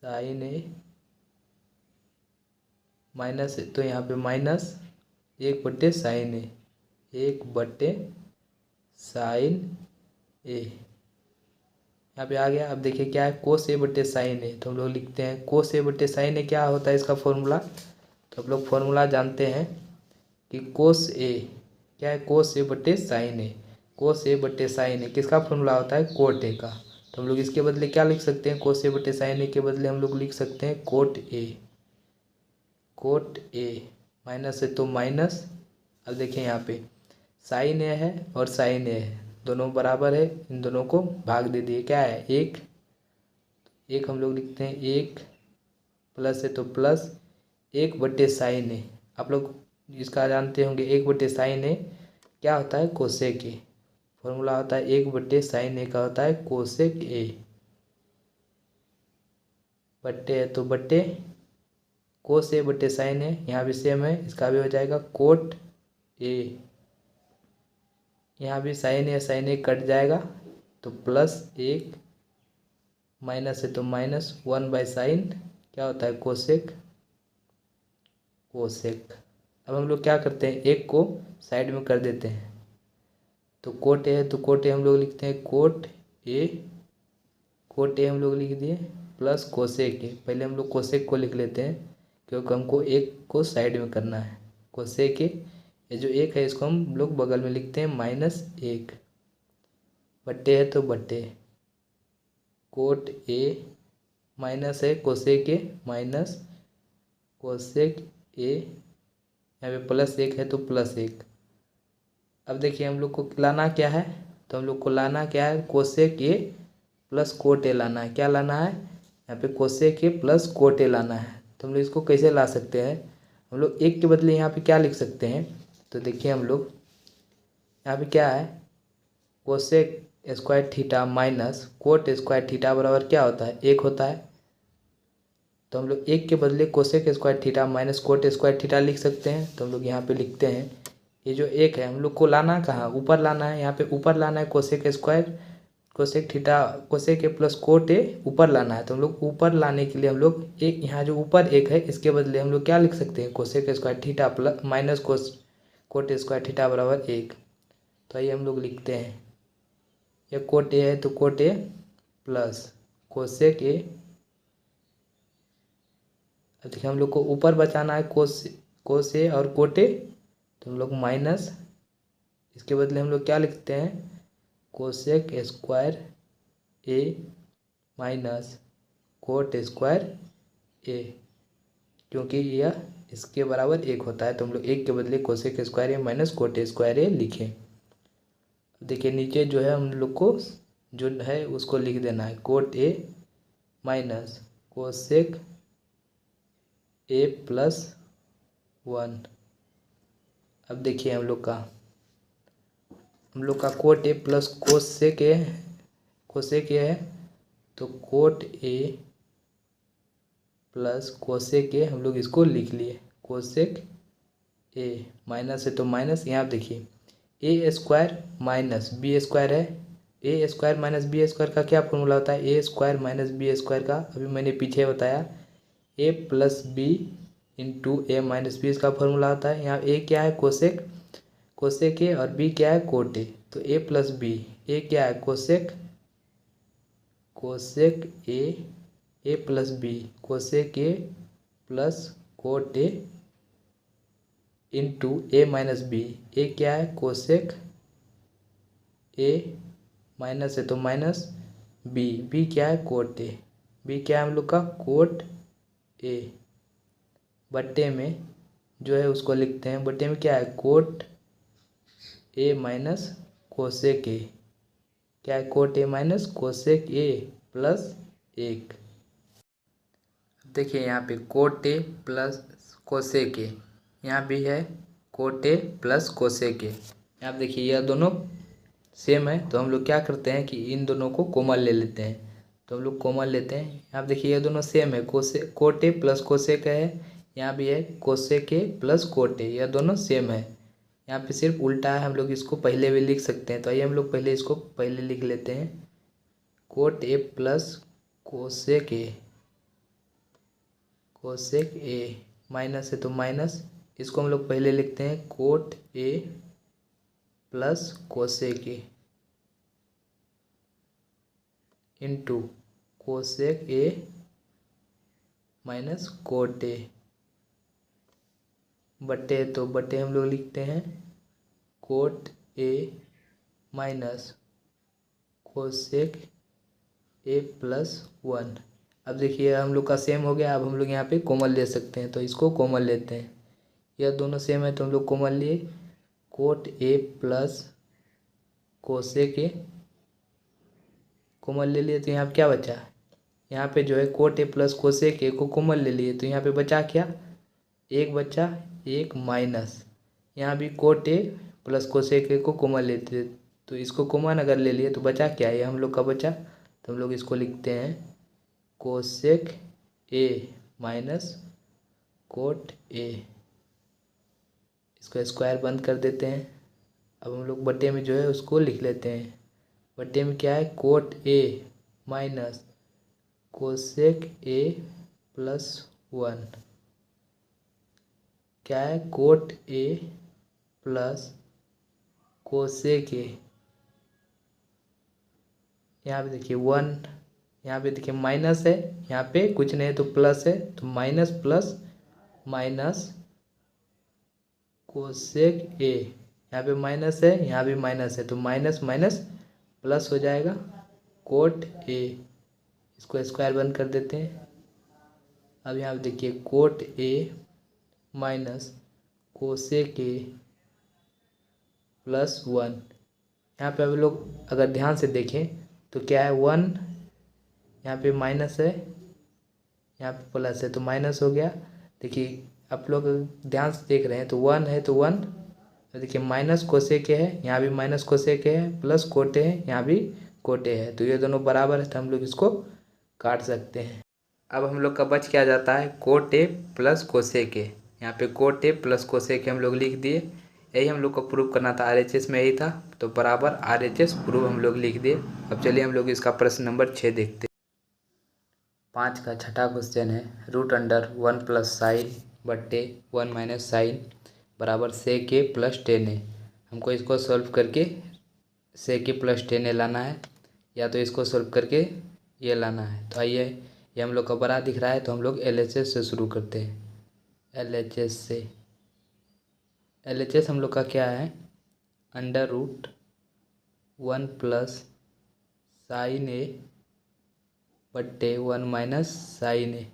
साइन ए, माइनस है तो यहाँ पे माइनस 1 बट्टे साइन ए, 1 बट्टे साइन ए यहाँ पे आ गया। अब देखिए क्या है, कोस ए बट्टे साइन ए। तो हम लोग लिखते हैं कोस ए बट्टे साइन ए क्या होता है इसका फॉर्मूला। तो आप लोग फॉर्मूला जानते हैं कि कोस ए क्या है, कोस ए बट्टे साइन ए। कोस ए बट्टे साइन ए किसका फॉर्मूला होता है, कोट ए का। तो हम लोग इसके बदले क्या लिख सकते हैं, कोस ए बट्टे साइन ए के बदले हम लोग लिख सकते हैं cot A. Cot A minus है तो माइनस। अब देखिए यहाँ पे साइन ए है और साइन ए है, दोनों बराबर है, इन दोनों को भाग दे दिए। क्या है, 1 हम लोग लिखते हैं 1, प्लस है तो प्लस 1 बट्टे साइन ए। आप लोग इसका जानते होंगे 1 बट्टे साइन ए क्या होता है, कोसेक ए। फॉर्मूला होता है 1 बट्टे साइन ए का होता है कोसेक ए। बट्टे है तो बट्टे कोस ए बट्टे साइन ए, यहाँ भी सेम है, इसका भी हो जाएगा कोट ए। यहाँ भी साइन ए कट जाएगा तो प्लस 1, माइनस है तो माइनस 1 बाई साइन क्या होता है, कोसेक। अब हम लोग क्या करते हैं, 1 को साइड में कर देते हैं। तो कोट ए है तो कोट ए हम लोग लिखते हैं कोट ए। कोट ए हम लोग लिख दिए प्लस कोसेक ए। पहले हम लोग कोसेक को लिख लेते हैं क्योंकि हमको 1 को साइड में करना है। कोसेक ए, ये जो 1 है इसको हम लोग बगल में लिखते हैं -1। बट्टे है तो बट्टे कोट ए, माइनस है cosec A minus cosec A, यहाँ पे +1 है तो +1। अब देखिए हम लोग को लाना क्या है, तो हम लोग को लाना क्या है, कोसेक ए प्लस कोट ए लाना है। क्या लाना है, यहाँ पे कोसेक ए प्लस कोट ए लाना है। तो हम लोग इसको कैसे ला सकते हैं, हम लोग 1 के बदले यहाँ पे क्या लिख सकते हैं। तो देखिए हम लोग यहाँ पे क्या है, cosec square theta minus cot square theta बराबर क्या होता है, 1 होता है। तो हम लोग 1 के बदले cosec square theta minus cot square theta लिख सकते हैं। तो हम लोग यहाँ पे लिखते हैं, ये जो 1 है हम लोग को लाना कहाँ, ऊपर लाना है। यहाँ पे ऊपर लाना है cosec square cosec theta, cosec A plus cot ए ऊपर लाना है। तो हम लोग ऊपर लाने के लिए हम लोग एक यहाँ जो ऊपर 1 है इसके बदले हम लोग क्या लिख सकते हैं, cosec square theta plus minus cot square theta बराबर 1। तो ये हम लोग लिखते हैं, ये कोट ए है तो कोट ए प्लस कोसेक ए। अब देखिए हम लोग को ऊपर बचाना है कोस ए और कोट ए, तो हम लोग माइनस, इसके बदले हम लोग क्या लिखते हैं, कोसेक स्क्वायर ए माइनस कोट स्क्वायर ए, क्योंकि यह इसके बराबर 1 होता है। तो हम लोग 1 के बदले कोसेक स्क्वायर ए माइनस कोट स्क्वायर ए लिखें। देखिए नीचे जो है हम लोग को जो है उसको लिख देना है cot A minus cosec A plus 1। अब देखिए हम लोग का cot A plus cosec A है, तो कोट ए प्लस कोसेक ए हम लोग इसको लिख लिए कोसेक ए। माइनस है तो माइनस, यहाँ देखिए ए स्क्वायर माइनस बी स्क्वायर है। A square minus B square का क्या फॉर्मूला होता है? A square minus B square का अभी मैंने पीछे बताया ए plus B into A minus B इसका फॉर्मूला होता है। यहाँ ए क्या है? कोसेक ए और बी क्या है? Cot A. तो ए प्लस बी, ए क्या है? Cosec A plus B cosec A plus cot A into A minus B. A क्या है? कोसेक ए माइनस है तो माइनस बी क्या है? कोट ए। बी क्या है हम लोग का? Cot A. बट्टे में जो है उसको लिखते हैं, बट्टे में क्या है? कोट ए माइनस कोसेक ए। क्या है? Cot A minus cosec A plus 1। देखिए यहाँ पे cot A plus cosec A, यहाँ भी है cot A plus cosec A. यहाँ देखिए यह दोनों सेम है, तो हम लोग क्या करते हैं कि इन दोनों को कॉमन ले लेते हैं। तो हम लोग कॉमन लेते हैं। यहाँ देखिए ये दोनों सेम है, कोट ए प्लस कोसेक है। यहाँ भी है कोसेक ए प्लस कोट ए, यह दोनों सेम है। यहाँ पे सिर्फ उल्टा है, हम लोग इसको पहले भी लिख सकते हैं। तो आइए हम लोग पहले इसको पहले लिख लेते हैं। Cot A plus cosec A minus है तो माइनस, इसको हम लोग पहले लिखते हैं cot A plus cosec A into cosec A minus cot A बटे, तो बटे हम लोग लिखते हैं cot A minus cosec A plus 1। अब देखिए हम लोग का सेम हो गया। अब हम लोग यहाँ पे कॉमन ले सकते हैं, तो इसको कॉमन लेते हैं। यह दोनों सेम है तो हम लोग कॉमन लिए cot A plus cosec A common ले लिए। तो यहाँ पे क्या बचा? यहाँ पे जो है कोट ए प्लस कोसेक ए को कॉमन ले लिए, तो यहाँ पे बचा क्या? एक बचा, एक माइनस। यहाँ भी कोट ए प्लस कोसेक ए को कॉमन लेते, तो इसको कॉमन अगर ले लिए तो बचा क्या? ये हम लोग का बचा, तो हम लोग इसको लिखते हैं cosec A minus cot A. इसको स्क्वायर बंद कर देते हैं। अब हम लोग बटे में जो है उसको लिख लेते हैं। बटे में क्या है? Cot A minus cosec A plus 1। क्या है? Cot A plus cosec A. यहाँ पे देखिए 1, यहाँ पे देखिए माइनस है, यहाँ पे कुछ नहीं है तो प्लस है, तो minus plus minus cosec A. यहाँ पे माइनस है, यहाँ भी माइनस है, तो माइनस माइनस प्लस हो जाएगा कोट ए। इसको स्क्वायर बंद कर देते हैं। अब यहाँ पे देखिए cot A minus cosec A plus 1। यहाँ पे अभी लोग अगर ध्यान से देखें तो क्या है? 1, यहाँ पे माइनस है, यहाँ पे प्लस है, तो माइनस हो गया। देखिए आप लोग ध्यान से देख रहे हैं तो 1 है तो 1, तो देखिए माइनस कोसेक है, यहाँ भी माइनस कोसेक है, प्लस कोटे है, यहाँ भी कोटे है, तो ये दोनों बराबर है, तो हम लोग इसको काट सकते हैं। अब हम लोग का बच क्या जाता है? Cot A plus cosec A. यहाँ पे कोट ए प्लस कोसेक हम लोग लिख दिए। यही हम लोग को प्रूव करना था, RHS में यही था, तो बराबर RHS प्रूव हम लोग लिख दिए। अब चलिए हम लोग इसका प्रश्न नंबर 6 देखते हैं। 5 का छठा क्वेश्चन है, रूट अंडर 1 प्लस साइन बट्टे 1 माइनस साइन बराबर सेक ए प्लस 10 है। हमको इसको सॉल्व करके सेक ए प्लस 10 लाना है, या तो इसको सॉल्व करके ये लाना है। तो आइए, ये हम लोग का बड़ा दिख रहा है तो हम लोग LHS से शुरू करते हैं। LHS हम लोग का क्या है? अंडर रूट 1 प्लस साइन ए बट्टे 1 माइनस साइन ए।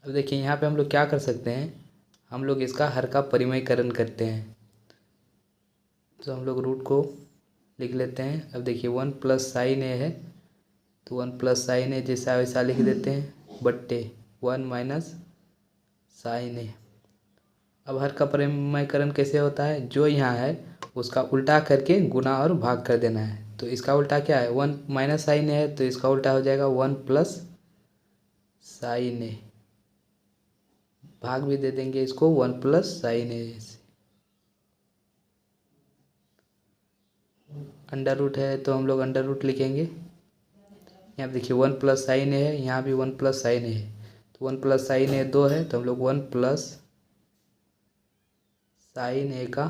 अब देखिए यहाँ पे हम लोग क्या कर सकते हैं, हम लोग इसका हर का परिमयकरण करते हैं। तो हम लोग रूट को लिख लेते हैं। अब देखिए 1 प्लस साइन ए है, तो 1 प्लस साइन ए जैसा वैसा लिख देते हैं बट्टे 1 माइनस साइन ए। अब हर का परिमेयकरण कैसे होता है, जो यहाँ है उसका उल्टा करके गुना और भाग कर देना है। तो इसका उल्टा क्या है, 1 माइनस साइन ए है तो इसका उल्टा हो जाएगा 1 प्लस साइन ए। भाग भी दे देंगे इसको 1 प्लस साइन ए से। अंडर रूट है तो हम लोग अंडर रूट लिखेंगे। यहाँ पे देखिए 1 प्लस साइन ए है, यहाँ भी 1 प्लस साइन ए है। तो 1 प्लस साइन ए 2 है तो हम लोग 1 प्लस साइन ए का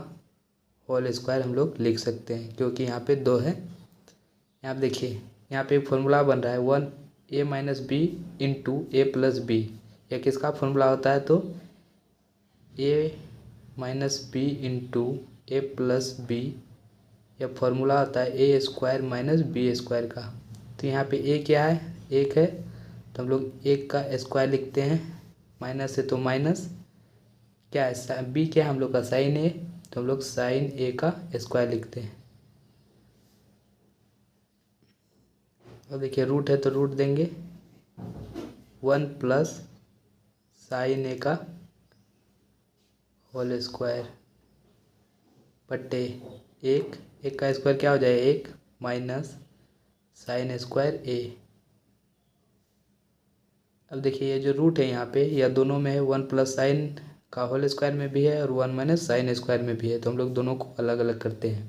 होल स्क्वायर हम लोग लिख सकते हैं, क्योंकि यहाँ पे 2 है। यहाँ पे देखिए यहाँ पे एक फॉर्मूला बन रहा है 1 ए माइनस बी इंटू ए प्लस बी। यह किसका फॉर्मूला होता है, तो ए माइनस बी इंटू ए प्लस बी, यह फॉर्मूला होता है A square minus B square का। तो यहाँ पे ए क्या है, 1 है तो हम लोग 1 का स्क्वायर लिखते हैं, माइनस है तो माइनस क्या है, बी क्या है हम लोग का साइन ए, तो हम लोग साइन ए का स्क्वायर लिखते हैं। और देखिए रूट है तो रूट देंगे 1 प्लस साइन ए का होल स्क्वायर बट्टे 1 का स्क्वायर क्या हो जाएगा 1 माइनस साइन स्क्वायर ए। अब देखिए ये जो रूट है यहाँ पे यह दोनों में है, 1 प्लस साइन का होल स्क्वायर में भी है और 1 माइनस साइन स्क्वायर में भी है। तो हम लोग दोनों को अलग अलग करते हैं,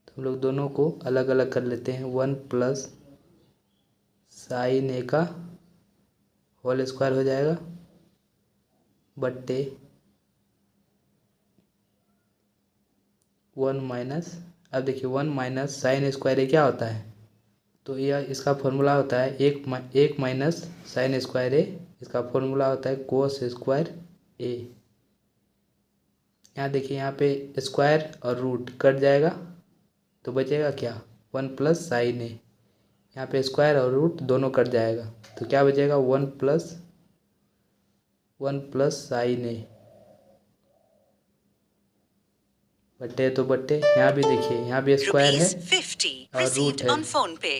तो हम लोग दोनों को अलग अलग कर लेते हैं। 1 प्लस साइन ए का होल स्क्वायर हो जाएगा बट्टे 1 माइनस, अब देखिए 1 माइनस साइन स्क्वायर ए क्या होता है, तो यह इसका फॉर्मूला होता है 1 माइनस साइन स्क्वायर ए, इसका फॉर्मूला होता है कोस स्क्वायर ए। यहाँ देखिए यहाँ पे स्क्वायर और रूट कट जाएगा तो बचेगा क्या 1 प्लस साइन ए। यहाँ पे स्क्वायर और रूट दोनों कट जाएगा तो क्या बचेगा 1 प्लस साइन ए बट्टे तो बट्टे। यहाँ भी देखिए यहाँ भी स्क्वायर है और रूट है।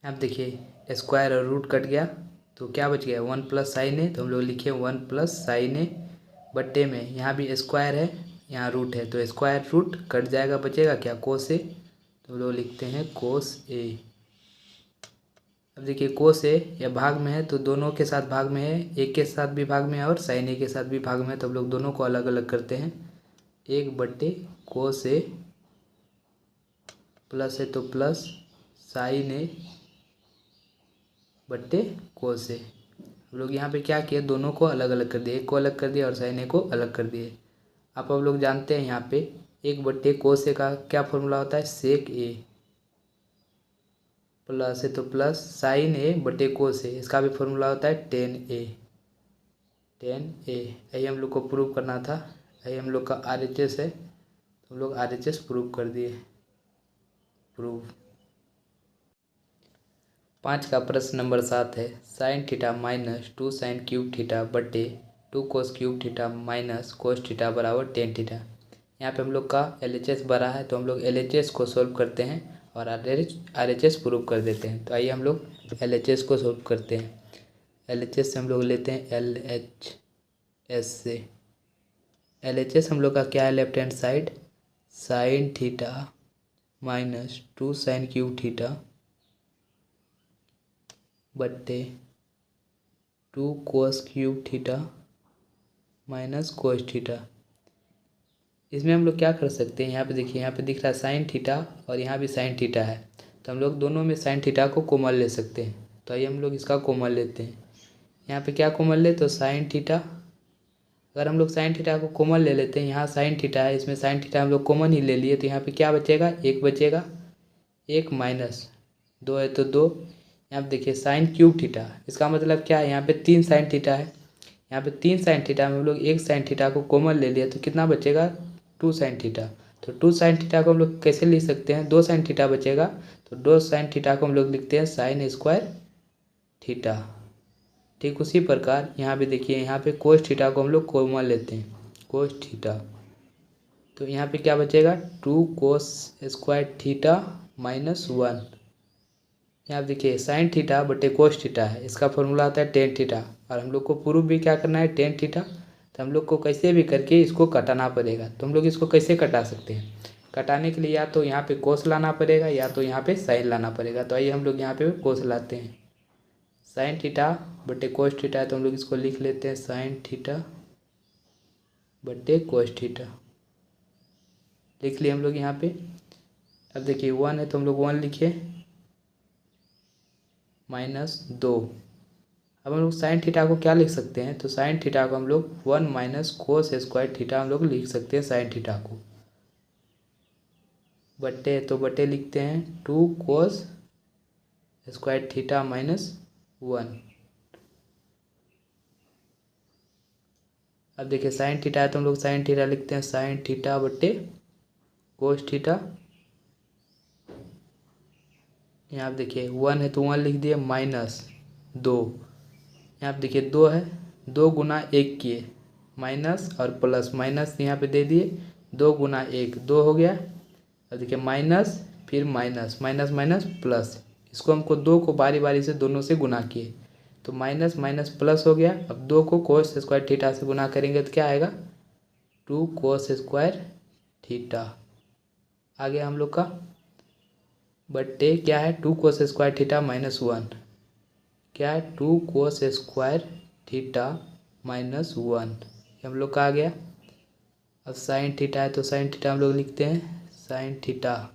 अब देखिए स्क्वायर और रूट कट गया तो क्या बच गया 1 प्लस साइन ए, तो हम लोग लिखे 1 प्लस साइन ए बट्टे में यहाँ भी स्क्वायर है यहाँ रूट है तो स्क्वायर रूट कट जाएगा, बचेगा क्या कोस ए, तो हम लोग लिखते हैं कोस ए। अब देखिए कोस ए या भाग में है तो दोनों के साथ भाग में है, एक के साथ भी भाग में है और साइन ए के साथ भी भाग में है, तो हम लोग दोनों को अलग अलग करते हैं। 1 बट्टे कोस ए प्लस है तो प्लस साइन ए बट्टे कोस ए। हम लोग यहाँ पे क्या किए, दोनों को अलग अलग कर दिए, एक को अलग कर दिया और साइन ए को अलग कर दिए। आप लोग जानते हैं यहाँ पे 1 बट्टे कोस ए का क्या फॉर्मूला होता है सेक ए, प्लस है तो प्लस साइन ए बटे कोस ए, इसका भी फॉर्मूला होता है टेन ए। यही हम लोग को प्रूव करना था, यही हम लोग का RHS है, तो हम लोग RHS प्रूव कर दिए। प्रूव 5 का प्रश्न नंबर 7 है sign theta minus 2 sine cube theta बटे 2 cos cube theta minus cos theta बराबर टेन थीटा। यहाँ पे हम लोग का LHS बड़ा है तो हम लोग LHS को सोल्व करते हैं और RHS प्रूव कर देते हैं। तो आइए हम लोग LHS को सोल्व करते हैं। LHS से हम लोग लेते हैं LHS से, LHS हम लोग का क्या है left hand side sign theta minus 2 sine cube theta बट्टे 2 cos cube theta minus cos theta. इसमें हम लोग क्या कर सकते हैं, यहाँ पे देखिए यहाँ पे दिख रहा है साइन थीटा और यहाँ भी साइन थीटा है, तो हम लोग दोनों में साइन थीटा को कॉमन ले सकते हैं। तो आइए हम लोग इसका कॉमन लेते हैं। यहाँ पे क्या कॉमन ले, तो साइन थीटा, अगर हम लोग साइन थीटा को कॉमन ले लेते हैं, यहाँ साइन थीटा है इसमें साइन थीटा हम लोग कॉमन ही ले लिए, तो यहाँ पे क्या बचेगा 1 बचेगा, 1 माइनस 2 है तो 2। यहाँ पे देखिए साइन क्यूब थीटा, इसका मतलब क्या है यहाँ पे 3 साइन थीटा है, यहाँ पे 3 साइन थीटा में हम लोग 1 साइन थीटा को कॉमन ले लिया तो कितना बचेगा 2 साइन थीटा। तो 2 साइन थीटा को हम लोग कैसे लिख सकते हैं, 2 साइन थीटा बचेगा, तो 2 साइन थीटा को हम लोग लिखते हैं साइन स्क्वायर थीटा। ठीक उसी प्रकार यहाँ पे देखिए यहाँ पे कोस थीटा को हम लोग कॉमन लेते हैं, कोस थीटा तो यहाँ पे क्या बचेगा 2 कोस स्क्वायर थीटा माइनस 1। यहाँ देखिए साइन थीटा बटे कोस थीटा है, इसका फॉर्मूला आता है टेन थीटा, और हम लोग को प्रूफ भी क्या करना है टेन थीटा। तो हम लोग को कैसे भी करके इसको कटाना पड़ेगा। तो हम लोग इसको कैसे कटा सकते हैं, कटाने के लिए या तो यहाँ पे कोस लाना पड़ेगा या तो यहाँ पे साइन लाना पड़ेगा। तो आइए हम लोग यहाँ पे कोस लाते हैं। साइन थीटा बटे कोस थीटा है तो हम लोग इसको लिख लेते हैं साइन थीटा बटे कोस थीटा, लिख लिए हम लोग यहाँ पे। अब देखिए 1 है तो हम लोग 1 लिखे माइनस 2। अब हम लोग साइन थीटा को क्या लिख सकते हैं, तो साइन थीटा को हम लोग 1 माइनस कोस स्क्वायर थीटा हम लोग लिख सकते हैं साइन थीटा को। बटे तो बटे लिखते हैं 2 कोस स्क्वायर थीटा माइनस 1। अब देखिए साइन थीटा है तो हम लोग साइन थीटा लिखते हैं साइन थीटा बटे कोस थीटा। यहाँ पे देखिए 1 है तो 1 लिख दिए माइनस 2। यहाँ पे देखिए 2 है, 2 गुना 1 किए माइनस और प्लस, माइनस यहाँ पे दे दिए 2 गुना 1 2 हो गया। अब देखिए माइनस फिर माइनस माइनस माइनस प्लस, इसको हमको 2 को बारी बारी से दोनों से गुना किए तो माइनस माइनस प्लस हो गया। अब 2 को कोस स्क्वायर थीटा से गुना करेंगे तो क्या आएगा 2 कोस स्क्वायर थीटा आ गया हम लोग का। बटे क्या है 2 कोस स्क्वायर थीटा माइनस 1, क्या है 2 कोस स्क्वायर थीटा माइनस 1 हम लोग का आ गया। अब साइन थीटा है तो साइन थीटा हम लोग लिखते हैं साइन थीटा।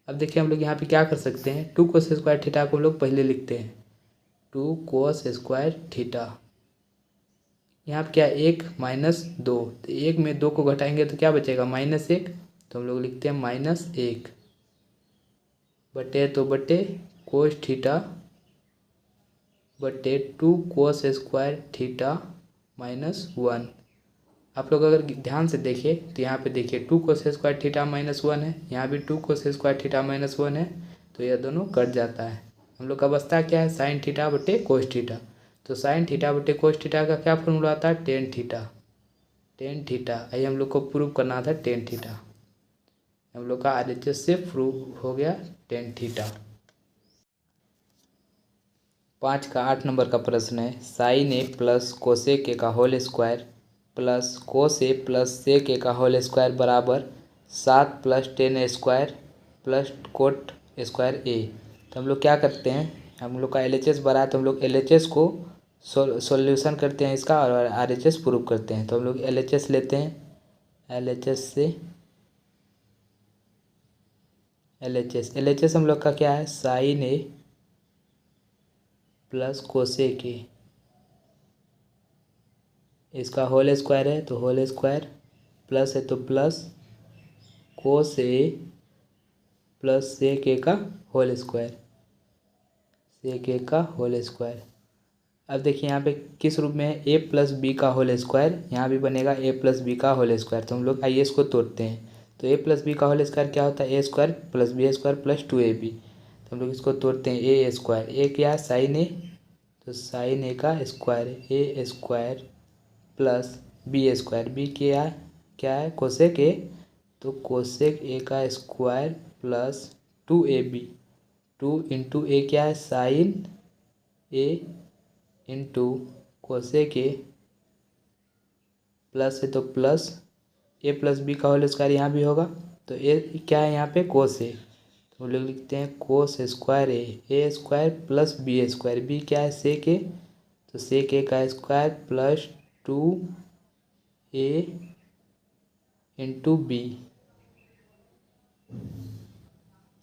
अब देखिए हम लोग यहाँ पे क्या कर सकते हैं 2 कोस स्क्वायर थीटा को हम लोग पहले लिखते हैं 2 कोस स्क्वायर थीटा। यहाँ पे क्या 1 माइनस 2, तो 1 में 2 को घटाएंगे तो क्या बचेगा माइनस 1, तो हम लोग लिखते हैं माइनस 1। बटे तो बटे कोस थीटा बटे 2 कोस स्क्वायर थीटा माइनस 1। आप लोग अगर ध्यान से देखें तो यहाँ पे देखिए 2 कोस स्क्वायर थीटा माइनस 1 है, यहाँ भी 2 कोस स्क्वायर थीटा माइनस 1 है, तो यह दोनों कट जाता है। हम लोग का बचता क्या है साइन थीटा बटे कोस थीटा। तो साइन थीटा बटे कोस थीटा का क्या फॉर्मूला आता है टेन थीटा। टेन थीटा आइए हम लोग को प्रूव करना था टेन थीटा, हम लोग का RHS से प्रूव हो गया टेन थीटा। 5 का 8 नंबर का प्रश्न है sine A plus cosec A का whole square plus cos A plus sec A का होल स्क्वायर बराबर 7 plus 10 square plus cot square A. तो हम लोग क्या करते हैं, हम लोग का LHS बड़ा है तो हम लोग LHS को सॉल्यूशन करते हैं इसका और RHS प्रूव करते हैं। तो हम लोग LHS लेते हैं, LHS से LHS हम लोग का क्या है sine A plus cosec A, इसका होल स्क्वायर है तो होल स्क्वायर, प्लस है तो plus cos A plus sec A का होल स्क्वायर, सेक ए का होल स्क्वायर। अब देखिए यहाँ पे किस रूप में है a प्लस बी का होल स्क्वायर, यहाँ भी बनेगा a प्लस बी का होल स्क्वायर। तो हम लोग आइए इसको तोड़ते हैं। तो a प्लस बी का होल स्क्वायर क्या होता है a square plus B square plus 2ab। तो हम लोग इसको तोड़ते हैं a स्क्वायर, a क्या है साइन ए, तो साइन ए का square a square plus B square, B क्या है कोसेक ए, तो कोसेक ए का square plus 2ab, 2 into A क्या है sine A into cosec A plus है तो प्लस ए प्लस बी का होल स्क्वायर यहाँ भी होगा, तो ए क्या है यहाँ पे कोस ए, तो हम लोग लिखते हैं cos square A square plus B square, B क्या है सेक ए, तो सेक ए का square plus 2a into B.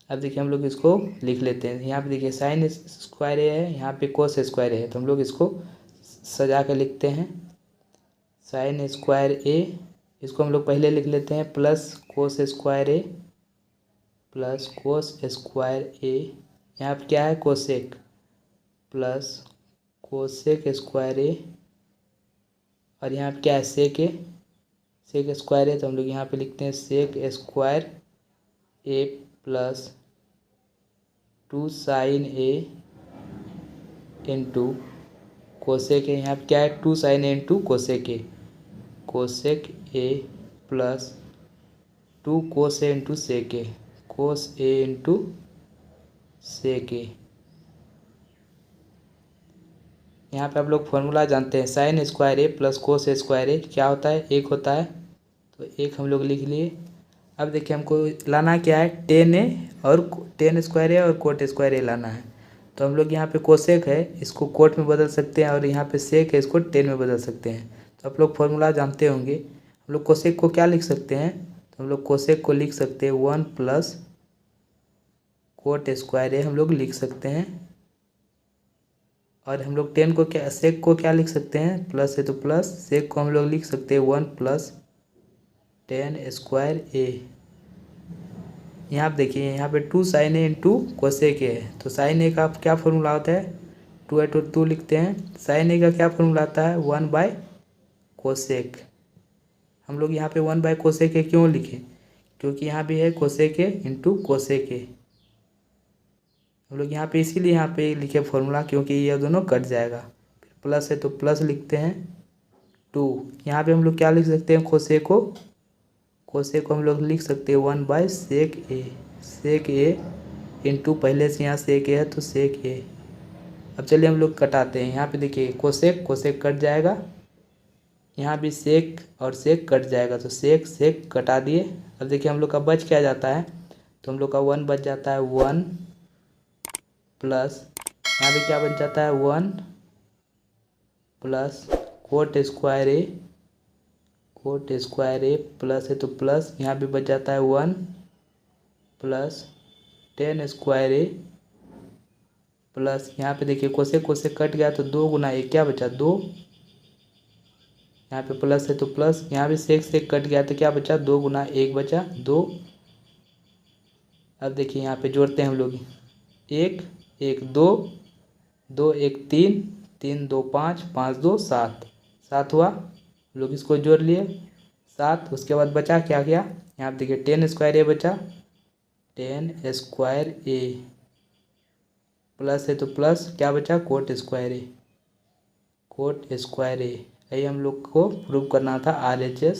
अब देखिए हम लोग इसको लिख लेते हैं, यहाँ पे देखिए साइन स्क्वायर ए है, यहाँ पे कोस स्क्वायर है, तो हम लोग इसको सजा के लिखते हैं साइन स्क्वायर ए, इसको हम लोग पहले लिख लेते हैं plus cos square A plus cos square ए, यहाँ पे क्या है कोसेक प्लस कोसेक स्क्वायर ए, और यहाँ पे क्या है सेक स्क्वायर है, तो हम लोग यहाँ पे लिखते हैं sec square A plus 2 sine A into cosec A, यहाँ पे क्या है 2 sine A into cosec A plus 2 cos A into sec A, cos A into sec A. यहाँ पे आप लोग फॉर्मूला जानते हैं, sine square A plus cos square A क्या होता है, 1 होता है। तो 1 हम लोग लिख लिए। अब देखिए हमको लाना क्या है, टेन ए और टेन स्क्वायर ए और कोट स्क्वायर ए लाना है। तो हम लोग यहाँ पे कोसेक है इसको कोट में बदल सकते हैं और यहाँ पे सेक है इसको टेन में बदल सकते हैं। तो आप लोग फॉर्मूला जानते होंगे। हम लोग कोसेक को क्या लिख सकते हैं, तो हम लोग कोसेक को लिख सकते हैं 1 प्लस कोट स्क्वायर ए हम लोग लिख सकते हैं। और हम लोग टेन को क्या, सेक को क्या लिख सकते हैं, प्लस है तो प्लस, सेक को हम लोग लिख सकते हैं 1 प्लस टेन स्क्वायर ए। यहाँ पे देखिए यहाँ पे 2 sine A into cosec A है। तो साइन ए का क्या फॉर्मूला होता है, 2 है तो 2 लिखते हैं। साइन ए का क्या फॉर्मूला आता है, 1 बाय कोसेक। हम लोग यहाँ पे 1 बाय कोसेक ए क्यों लिखे, क्योंकि यहाँ भी है कोसेक ए इंटू कोसेक ए। हम लोग यहाँ पे इसीलिए यहाँ पे लिखे फॉर्मूला, क्योंकि ये दोनों कट जाएगा। फिर प्लस है तो प्लस लिखते हैं 2। यहाँ पे हम लोग क्या लिख सकते हैं, कोसेक को हम लोग लिख सकते हैं 1 बाय सेक ए इंटू, पहले से यहाँ सेक ए है तो सेक ए। अब चलिए हम लोग कटाते हैं। यहाँ पे देखिए कोसेक कट जाएगा, यहाँ भी सेक और सेक कट जाएगा, तो सेक कटा दिए। अब देखिए हम लोग का बच क्या जाता है, तो हम लोग का 1 बच जाता है 1 प्लस, यहाँ पे क्या बच जाता है 1 plus cot square A plus है तो प्लस, यहाँ पे बच जाता है 1 plus ten square A plus, यहाँ पे देखिए कोसेक कट गया तो 2 गुना 1 क्या बचा 2, यहाँ पे प्लस है तो प्लस, यहाँ भी सेक कट गया तो क्या बचा 2 गुना 1 बचा 2। अब देखिए यहाँ पे जोड़ते हैं हम लोग, 1 1 2 2 1 3 3 2 5 5 2 7 7 हुआ। लोग इसको जोड़ लिए 7। उसके बाद बचा क्या क्या, यहाँ पे देखिए 10 स्क्वायर ए बचा, 10 स्क्वायर ए प्लस है तो प्लस क्या बचा कोट स्क्वायर ए। यही हम लोग को प्रूव करना था, RHS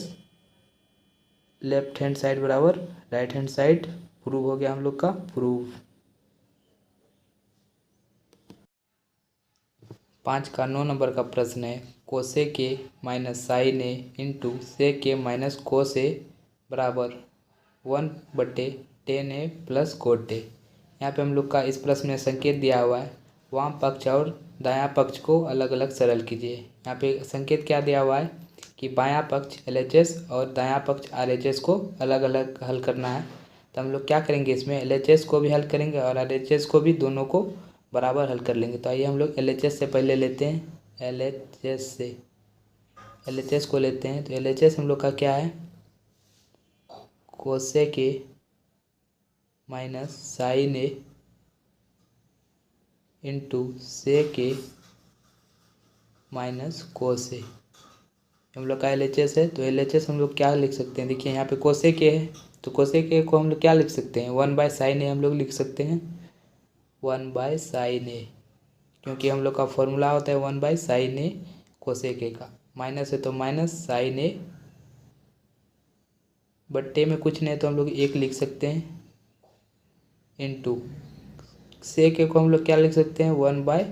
लेफ्ट हैंड साइड बराबर राइट हैंड साइड। प्रूव हो गया हम लोग का प्रूव। 5 का 9 नंबर का प्रश्न है, cosec A minus sine A into sec A minus cos A बराबर 1/10 ए प्लस कोट ए। यहाँ पे हम लोग का इस प्रश्न में संकेत दिया हुआ है, वाम पक्ष और दायां पक्ष को अलग अलग सरल कीजिए। यहाँ पे संकेत क्या दिया हुआ है कि बायां पक्ष LHS और दायां पक्ष RHS को अलग अलग हल करना है। तो हम लोग क्या करेंगे, इसमें LHS को भी हल करेंगे और RHS को भी, दोनों को बराबर हल कर लेंगे। तो आइए हम लोग LHS से पहले लेते हैं, LHS को लेते हैं। तो LHS हम लोग का क्या है, cosec A minus sine A into sec A minus cos A हम लोग का LHS है। तो LHS हम लोग क्या लिख सकते हैं, देखिए यहाँ पे कोसेक ए है तो कोसेक ए को हम लोग क्या लिख सकते हैं, 1 बाय साइन ए हम लोग लिख सकते हैं, 1 बाय साइन ए, क्योंकि हम लोग का फॉर्मूला होता है 1 by sine A cosec A का। माइनस है तो माइनस साइन ए, बट्टे में कुछ नहीं तो हम लोग 1 लिख सकते हैं, इंटू सेक ए को हम लोग क्या लिख सकते हैं, 1 बाय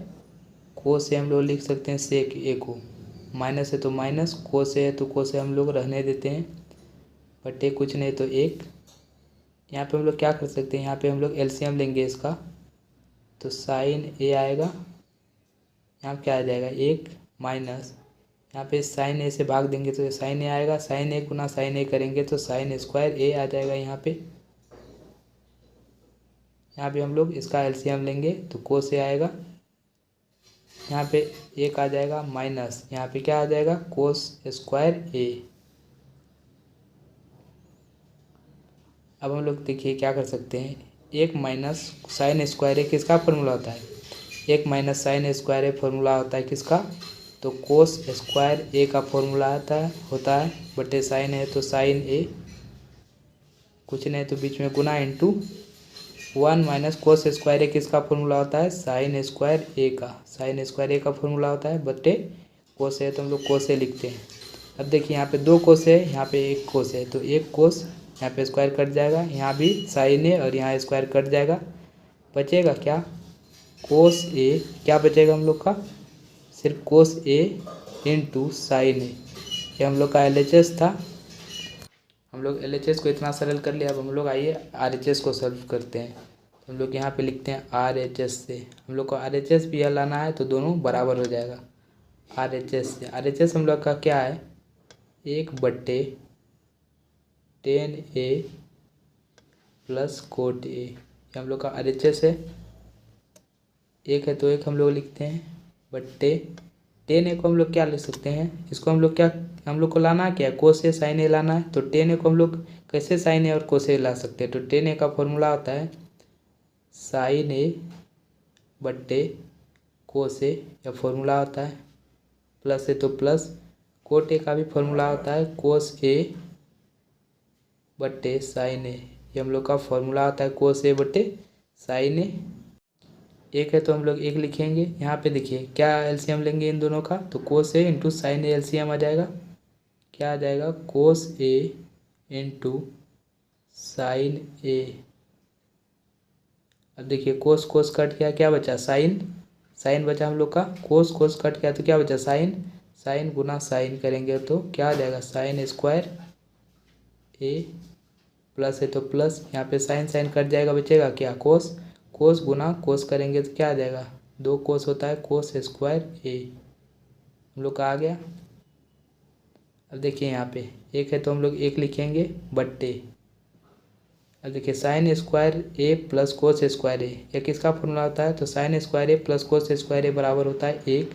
कोस ए हम लोग लिख सकते हैं सेक ए को। माइनस है तो माइनस, कोस ए है तो कोस ए हम लोग रहने देते हैं, बट्टे कुछ नहीं तो 1। यहाँ पे हम लोग क्या कर सकते हैं, यहाँ पे हम लोग LCM लेंगे इसका, तो साइन ए आएगा, यहाँ क्या आ जाएगा 1 माइनस, यहाँ पे साइन ए से भाग देंगे तो साइन ए आएगा, साइन ए गुना साइन ए करेंगे तो साइन स्क्वायर ए आ जाएगा। यहाँ पे हम लोग इसका LCM लेंगे तो कोस ए आएगा, यहाँ पे 1 आ जाएगा माइनस, यहाँ पे क्या आ जाएगा कोस स्क्वायर ए। अब हम लोग देखिए क्या कर सकते हैं, 1 माइनस साइन स्क्वायर ए किसका फॉर्मूला होता है, 1 minus sign square a formula होता है किसका, तो कोस स्क्वायर ए का फॉर्मूला होता है बटे साइन है तो साइन ए, कुछ नहीं तो बीच में गुना इंटू 1 माइनस कोस स्क्वायर ए किसका फॉर्मूला होता है, साइन स्क्वायर ए का फॉर्मूला होता है बटे कोस है तो हम लोग कोस ए लिखते हैं। अब देखिए यहाँ पे 2 कोस है, यहाँ पे 1 कोस है, तो 1 कोस यहाँ पे स्क्वायर कट जाएगा, यहाँ भी साइन ए और यहाँ स्क्वायर कट जाएगा, बचेगा क्या कोस ए। क्या बचेगा हम लोग का, सिर्फ कोस ए इंटू साइन ए। ये हम लोग का LHS था। हम लोग LHS को इतना सरल कर लिया। अब हम लोग आइए RHS को सॉल्व करते हैं। तो हम लोग यहाँ पे लिखते हैं RHS से। हम लोग को RHS भी यह लाना है तो दोनों बराबर हो जाएगा। RHS से RHS हम लोग का क्या है, 1/10A प्लस कोट ए। ये हम लोग का RHS है। एक है तो एक हम लोग लिखते हैं बट्टे 10A को हम लोग क्या लिख सकते हैं, इसको हम लोग क्या, हम लोग को लाना क्या है, कोस ए साइन ए लाना है। तो 10A को हम लोग कैसे साइन ए और कोस ए ला सकते हैं। तो 10A का फॉर्मूला होता है साइन ए बट्टे कोस ए, या फॉर्मूला होता है प्लस है तो प्लस। कोट ए का भी फॉर्मूला होता है कोस ए बट्टे साइन ए। ये हम लोग का फॉर्मूला होता है कोस ए बट्टे साइन ए। एक है तो हम लोग एक लिखेंगे। यहाँ पे देखिए क्या एलसीएम लेंगे इन दोनों का, तो कोस A into sine A LCM आ जाएगा। क्या आ जाएगा, कोस ए इंटू साइन ए। अब देखिए कोस कोस कट गया, क्या बचा साइन, साइन बचा हम लोग का। कोस कोस कट गया तो क्या बचा साइन, साइन गुना साइन करेंगे तो क्या आ जाएगा साइन स्क्वायर ए, प्लस है तो प्लस, यहाँ पे साइन साइन कट जाएगा, बचेगा क्या कोस, कोस गुना कोस करेंगे तो क्या आ जाएगा, 2 कोस होता है कोस स्क्वायर ए। हम लोग का आ गया। अब देखिए यहाँ पे एक है तो हम लोग एक लिखेंगे बट्टे। अब देखिए sign square A plus cos square ए, ये किसका फॉर्मूला होता है, तो sign square A plus cos square ए बराबर होता है 1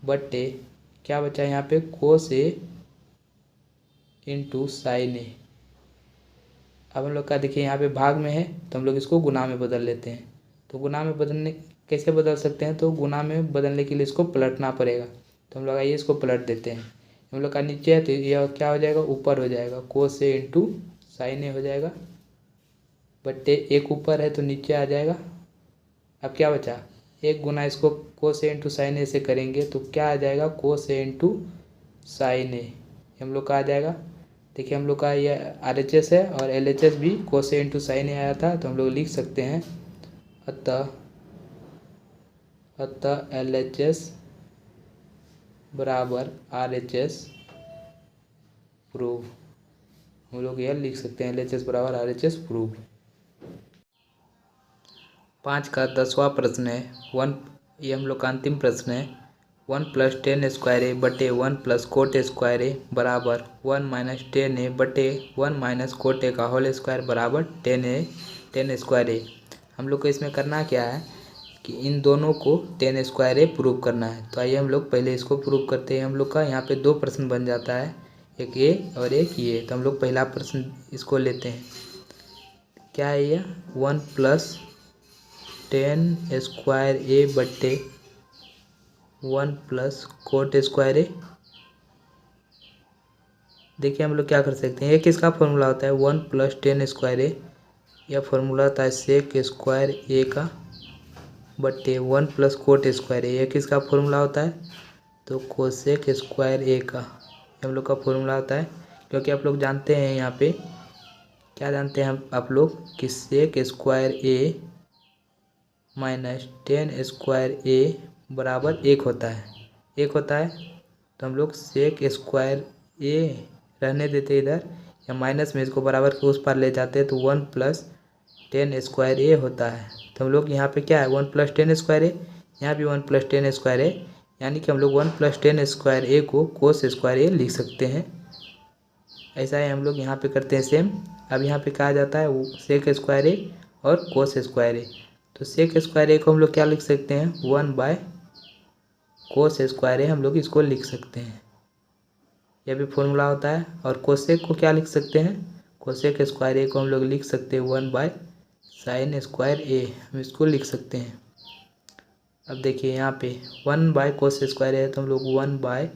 बट्टे क्या बचा यहाँ पे कोस ए इंटू साइन ए। अब हम लोग का देखिए यहाँ पे भाग में है तो हम लोग इसको गुना में बदल लेते हैं। तो गुना में बदलने कैसे बदल सकते हैं, तो गुना में बदलने के लिए इसको पलटना पड़ेगा। तो हम लोग आइए इसको पलट देते हैं। हम लोग का नीचे है तो यह क्या हो जाएगा, ऊपर हो जाएगा, कोस ए इंटू साइन ए हो जाएगा बट्टे एक ऊपर है तो नीचे आ जाएगा। अब क्या बचा, एक गुना इसको कोस ए इंटू साइन ए से करेंगे तो क्या आ जाएगा कोस ए इंटू साइन ए, हम लोग का आ जाएगा। देखिए हम लोग का ये RHS है और LHS भी कोस ए इंटू साइन ए आया था, तो हम लोग लिख सकते हैं अतः LHS बराबर RHS प्रूव। हम लोग यह लिख सकते हैं LHS बराबर RHS प्रूव। 5 का 10वां प्रश्न है 1, ये हम लोग का अंतिम प्रश्न है। 1 + 10 स्क्वायर ए बटे 1 + कोट स्क्वायर ए बराबर 1 - 10A बटे 1 - कोट ए का होल स्क्वायर बराबर 10 स्क्वायर ए। हम लोग को इसमें करना क्या है कि इन दोनों को 10 स्क्वायर ए प्रूव करना है। तो आइए हम लोग पहले इसको प्रूव करते हैं। हम लोग का यहाँ पे 2 प्रश्न बन जाता है, एक ए और एक ये। तो हम लोग पहला प्रश्न इसको लेते हैं। क्या है यह 1 + 10 स्क्वायर ए बट्टे 1 + कोट स्क्वायर ए। देखिए हम लोग क्या कर सकते हैं, ये किसका फॉर्मूला होता है 1 + 10 स्क्वायर ए, यह फॉर्मूला होता है सेक स्क्वायर ए का बट्टे 1 + कोट स्क्वायर ए, यह किसका फॉर्मूला होता है, तो कोसेक स्क्वायर ए का हम लोग का फॉर्मूला होता है। क्योंकि आप लोग जानते हैं यहाँ पे क्या जानते हैं आप लोग कि सेक स्क्वायर ए माइनस 10 स्क्वायर ए बराबर 1 होता है, 1 होता है। तो हम लोग सेक स्क्वायर ए रहने देते इधर, या माइनस में इसको बराबर के उस पार ले जाते हैं तो 1 + 10 स्क्वायर ए होता है। तो हम लोग यहाँ पे क्या है 1 + 10 स्क्वायर ए, यहाँ भी 1 + 10 स्क्वायर ए, यानी कि हम लोग 1 + 10 स्क्वायर ए को कोस स्क्वायर ए लिख सकते हैं। ऐसा ही हम लोग यहाँ पे करते हैं सेम। अब यहाँ पे कहा जाता है सेक स्क्वायर ए और कोस स्क्वायर ए। तो सेक स्क्वायर ए को हम लोग क्या लिख सकते हैं 1 / कोस स्क्वायर ए, हम लोग इसको लिख सकते हैं, यह भी फॉर्मूला होता है। और कोसेक को क्या लिख सकते हैं, कोसेक स्क्वायर ए को हम लोग लिख सकते हैं 1 / साइन स्क्वायर ए, हम इसको लिख सकते हैं। अब देखिए यहाँ पे 1 / कोस स्क्वायर ए तो हम लोग 1 /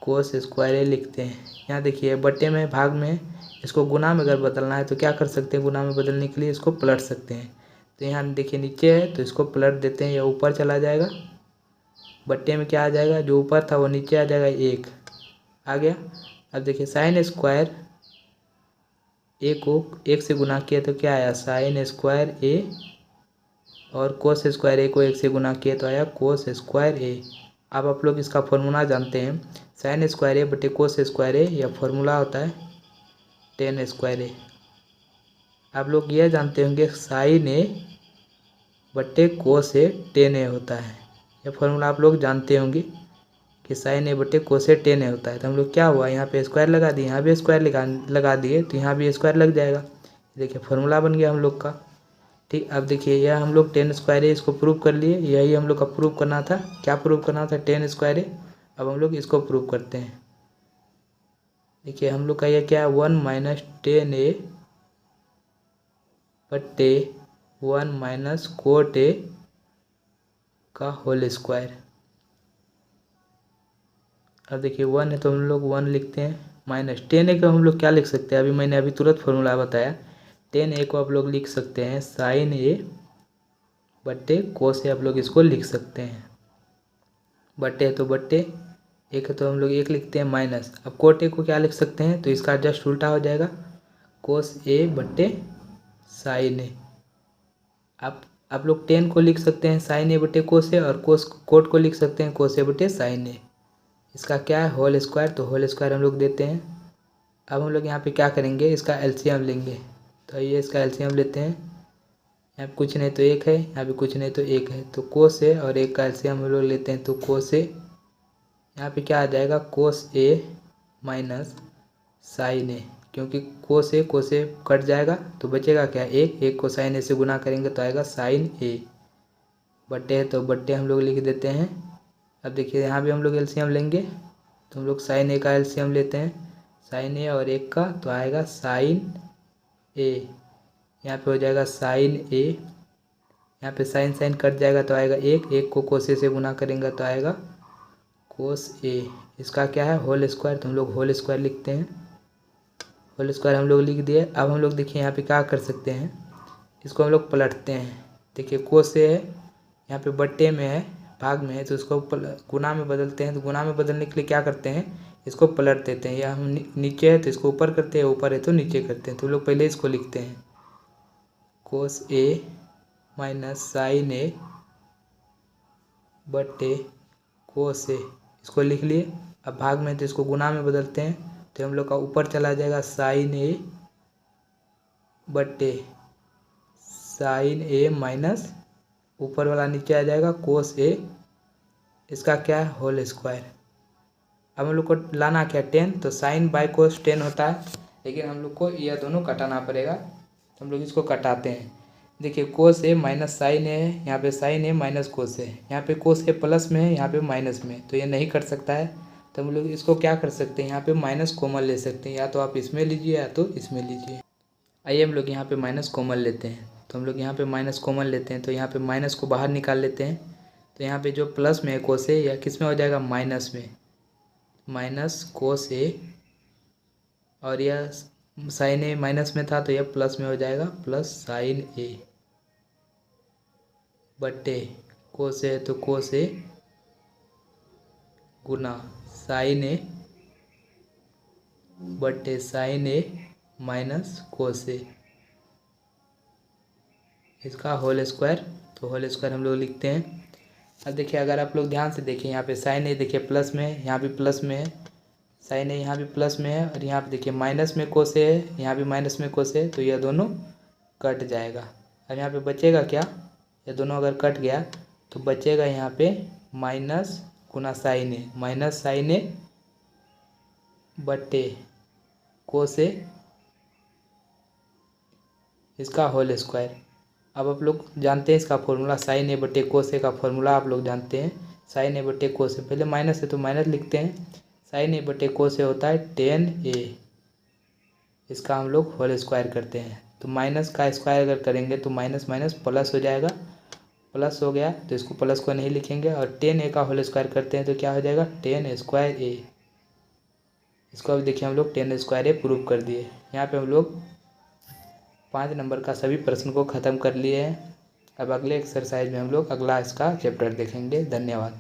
कोस स्क्वायर ए लिखते हैं। यहाँ देखिए बट्टे में भाग में, इसको गुना में अगर बदलना है तो क्या कर सकते हैं, गुना में बदलने के लिए इसको पलट सकते हैं। तो यहाँ देखिए नीचे है तो इसको पलट देते हैं, या ऊपर चला जाएगा, बट्टे में क्या आ जाएगा, जो ऊपर था वो नीचे आ जाएगा, 1 आ गया। अब देखिए साइन स्क्वायर ए को 1 से गुना किया तो क्या आया साइन स्क्वायर ए, और कोस स्क्वायर ए को 1 से गुना किया तो आया कोस स्क्वायर ए। अब आप लोग इसका फॉर्मूला जानते हैं, साइन स्क्वायर ए बटे कोस स्क्वायर ए, यह फॉर्मूला होता है टेन स्क्वायर ए। आप लोग यह जानते होंगे साइन ए बटे कोस ए टेन ए होता है, यह फॉर्मूला आप लोग जानते होंगे कि साइन ए बटे कोस ए टेन ए होता है। तो हम लोग क्या हुआ, यहाँ पे स्क्वायर लगा दिए, यहाँ भी स्क्वायर लगा दिए तो यहाँ भी स्क्वायर लग जाएगा। देखिए फॉर्मूला बन गया हम लोग का। ठीक, अब देखिए यह हम लोग टेन स्क्वायर ए इसको प्रूव कर लिए, यही हम लोग का प्रूव करना था। क्या प्रूव करना था, टेन स्क्वायर ए। अब हम लोग इसको प्रूव करते हैं। देखिए हम लोग का यह क्या है 1 माइनस टेन ए बटे 1 माइनस कोट ए का होल स्क्वायर। अब देखिए 1 है तो हम लोग 1 लिखते हैं, माइनस टेन ए को हम लोग क्या लिख सकते हैं, मैंने अभी तुरंत फॉर्मूला बताया, टेन ए को आप लोग लिख सकते हैं साइन ए बट्टे कोस ए, आप लोग इसको लिख सकते हैं। बट्टे है तो बट्टे, एक है तो हम लोग एक लिखते हैं माइनस। अब कोट ए को क्या लिख सकते हैं, तो इसका जस्ट उल्टा हो जाएगा कोस ए बट्टे साइन ए। आप लोग टेन को लिख सकते हैं साइन ए बटे कोस ए, और कोट को लिख सकते हैं कोस ए बटे साइन ए। इसका क्या है होल स्क्वायर, तो होल स्क्वायर हम लोग देते हैं। अब हम लोग यहाँ पे क्या करेंगे, इसका एलसीएम लेंगे। तो ये इसका एलसीएम लेते हैं, यहाँ पे कुछ नहीं तो एक है, यहाँ पे कुछ नहीं तो एक है, तो कोस ए और एक का एलसीएम हम लोग लेते हैं तो कोस ए, यहाँ पे क्या आ जाएगा कोस ए माइनस साइन ए, क्योंकि कोस ए कट जाएगा तो बचेगा क्या एक को साइन ए से गुना करेंगे तो आएगा साइन ए। बट्टे है तो बट्टे हम लोग लिख देते हैं। अब देखिए यहाँ भी हम लोग एलसीएम लेंगे, तो हम लोग साइन ए का एलसीएम लेते हैं, साइन ए और एक का तो आएगा साइन ए, यहाँ पे हो जाएगा साइन ए, यहाँ पे साइन साइन कट जाएगा तो आएगा एक को कोस ए से गुना करेंगे तो आएगा कोस ए। इसका क्या है होल स्क्वायर, तो हम लोग होल स्क्वायर लिखते हैं, होल स्क्वायर हम लोग लिख दिए। अब हम लोग देखिए यहाँ पे क्या कर सकते हैं, इसको हम लोग पलटते हैं। देखिए कोस ए है, यहाँ पे बट्टे में है, भाग में है, तो इसको गुना में बदलते हैं। तो गुना में बदलने के लिए क्या करते हैं, इसको पलट देते हैं, या हम नीचे है तो इसको ऊपर करते हैं, ऊपर है तो नीचे करते हैं। तो लोग पहले इसको लिखते हैं कोस ए माइनस साइन ए बटे कोस ए, इसको लिख लिए। अब भाग में तो इसको गुना में बदलते हैं, तो हम लोग का ऊपर चला जाएगा साइन ए बटे साइन ए माइनस ऊपर वाला नीचे आ जाएगा कोस ए, इसका क्या है होल स्क्वायर। अब हम लोग को लाना क्या टेन, तो साइन बाय कोस 10 होता है, लेकिन हम लोग को यह दोनों कटाना पड़ेगा, तो हम लोग इसको कटाते हैं। देखिए कोस ए माइनस साइन ए है, यहाँ पे साइन ए माइनस कोस ए, यहाँ पे कोस ए प्लस में है, यहाँ पे माइनस में, तो ये नहीं कट सकता है। तो हम लोग इसको क्या कर सकते हैं, यहाँ पे माइनस कॉमन ले सकते हैं, या तो आप इसमें लीजिए या तो इसमें लीजिए। आइए हम लोग यहाँ पे माइनस कॉमन लेते हैं, तो हम लोग यहाँ पे माइनस कॉमन लेते हैं, तो यहाँ पे माइनस को बाहर निकाल लेते हैं। तो यहाँ पे जो प्लस में है कोस ए, या किस में हो जाएगा माइनस में, माइनस कोस ए, और यह साइन ए माइनस में था तो यह प्लस में हो जाएगा प्लस साइन ए बटे कोस ए तो कोस ए गुना साइन ए बटे साइन ए माइनस कोस ए, इसका होल स्क्वायर। तो होल स्क्वायर हम लोग लिखते हैं। अब देखिए अगर आप लोग ध्यान से देखिए, यहाँ पे साइन ए देखिए प्लस में है, यहाँ भी प्लस में है, साइन ए यहाँ भी प्लस में है, और यहाँ पे देखिए माइनस में कोस ए है, यहाँ भी माइनस में कोस ए, तो यह दोनों कट जाएगा। अब यहाँ पे बचेगा क्या, ये दोनों अगर कट गया तो बचेगा यहाँ पे माइनस गुना साइन ए, माइनस साइन ए बटे कोस ए, इसका होल स्क्वायर। अब आप लोग जानते हैं इसका फॉर्मूला, साइन ए बटे कोस ए का फॉर्मूला आप लोग जानते हैं, साइन ए बटे कोस ए, पहले माइनस है तो माइनस लिखते हैं, साइन ए बटे कोस ए होता है 10a, इसका हम लोग होल स्क्वायर करते हैं। तो माइनस का स्क्वायर अगर करेंगे तो माइनस माइनस प्लस हो जाएगा, प्लस हो गया तो इसको प्लस को नहीं लिखेंगे, और 10a का होल स्क्वायर करते हैं तो क्या हो जाएगा 10 स्क्वायर ए। इसको अब देखिए हम लोग 10 स्क्वायर ए प्रूव कर दिए। यहाँ पे हम लोग 5 नंबर का सभी प्रश्न को ख़त्म कर लिए हैं। अब अगले एक्सरसाइज में हम लोग अगला इसका चैप्टर देखेंगे। धन्यवाद।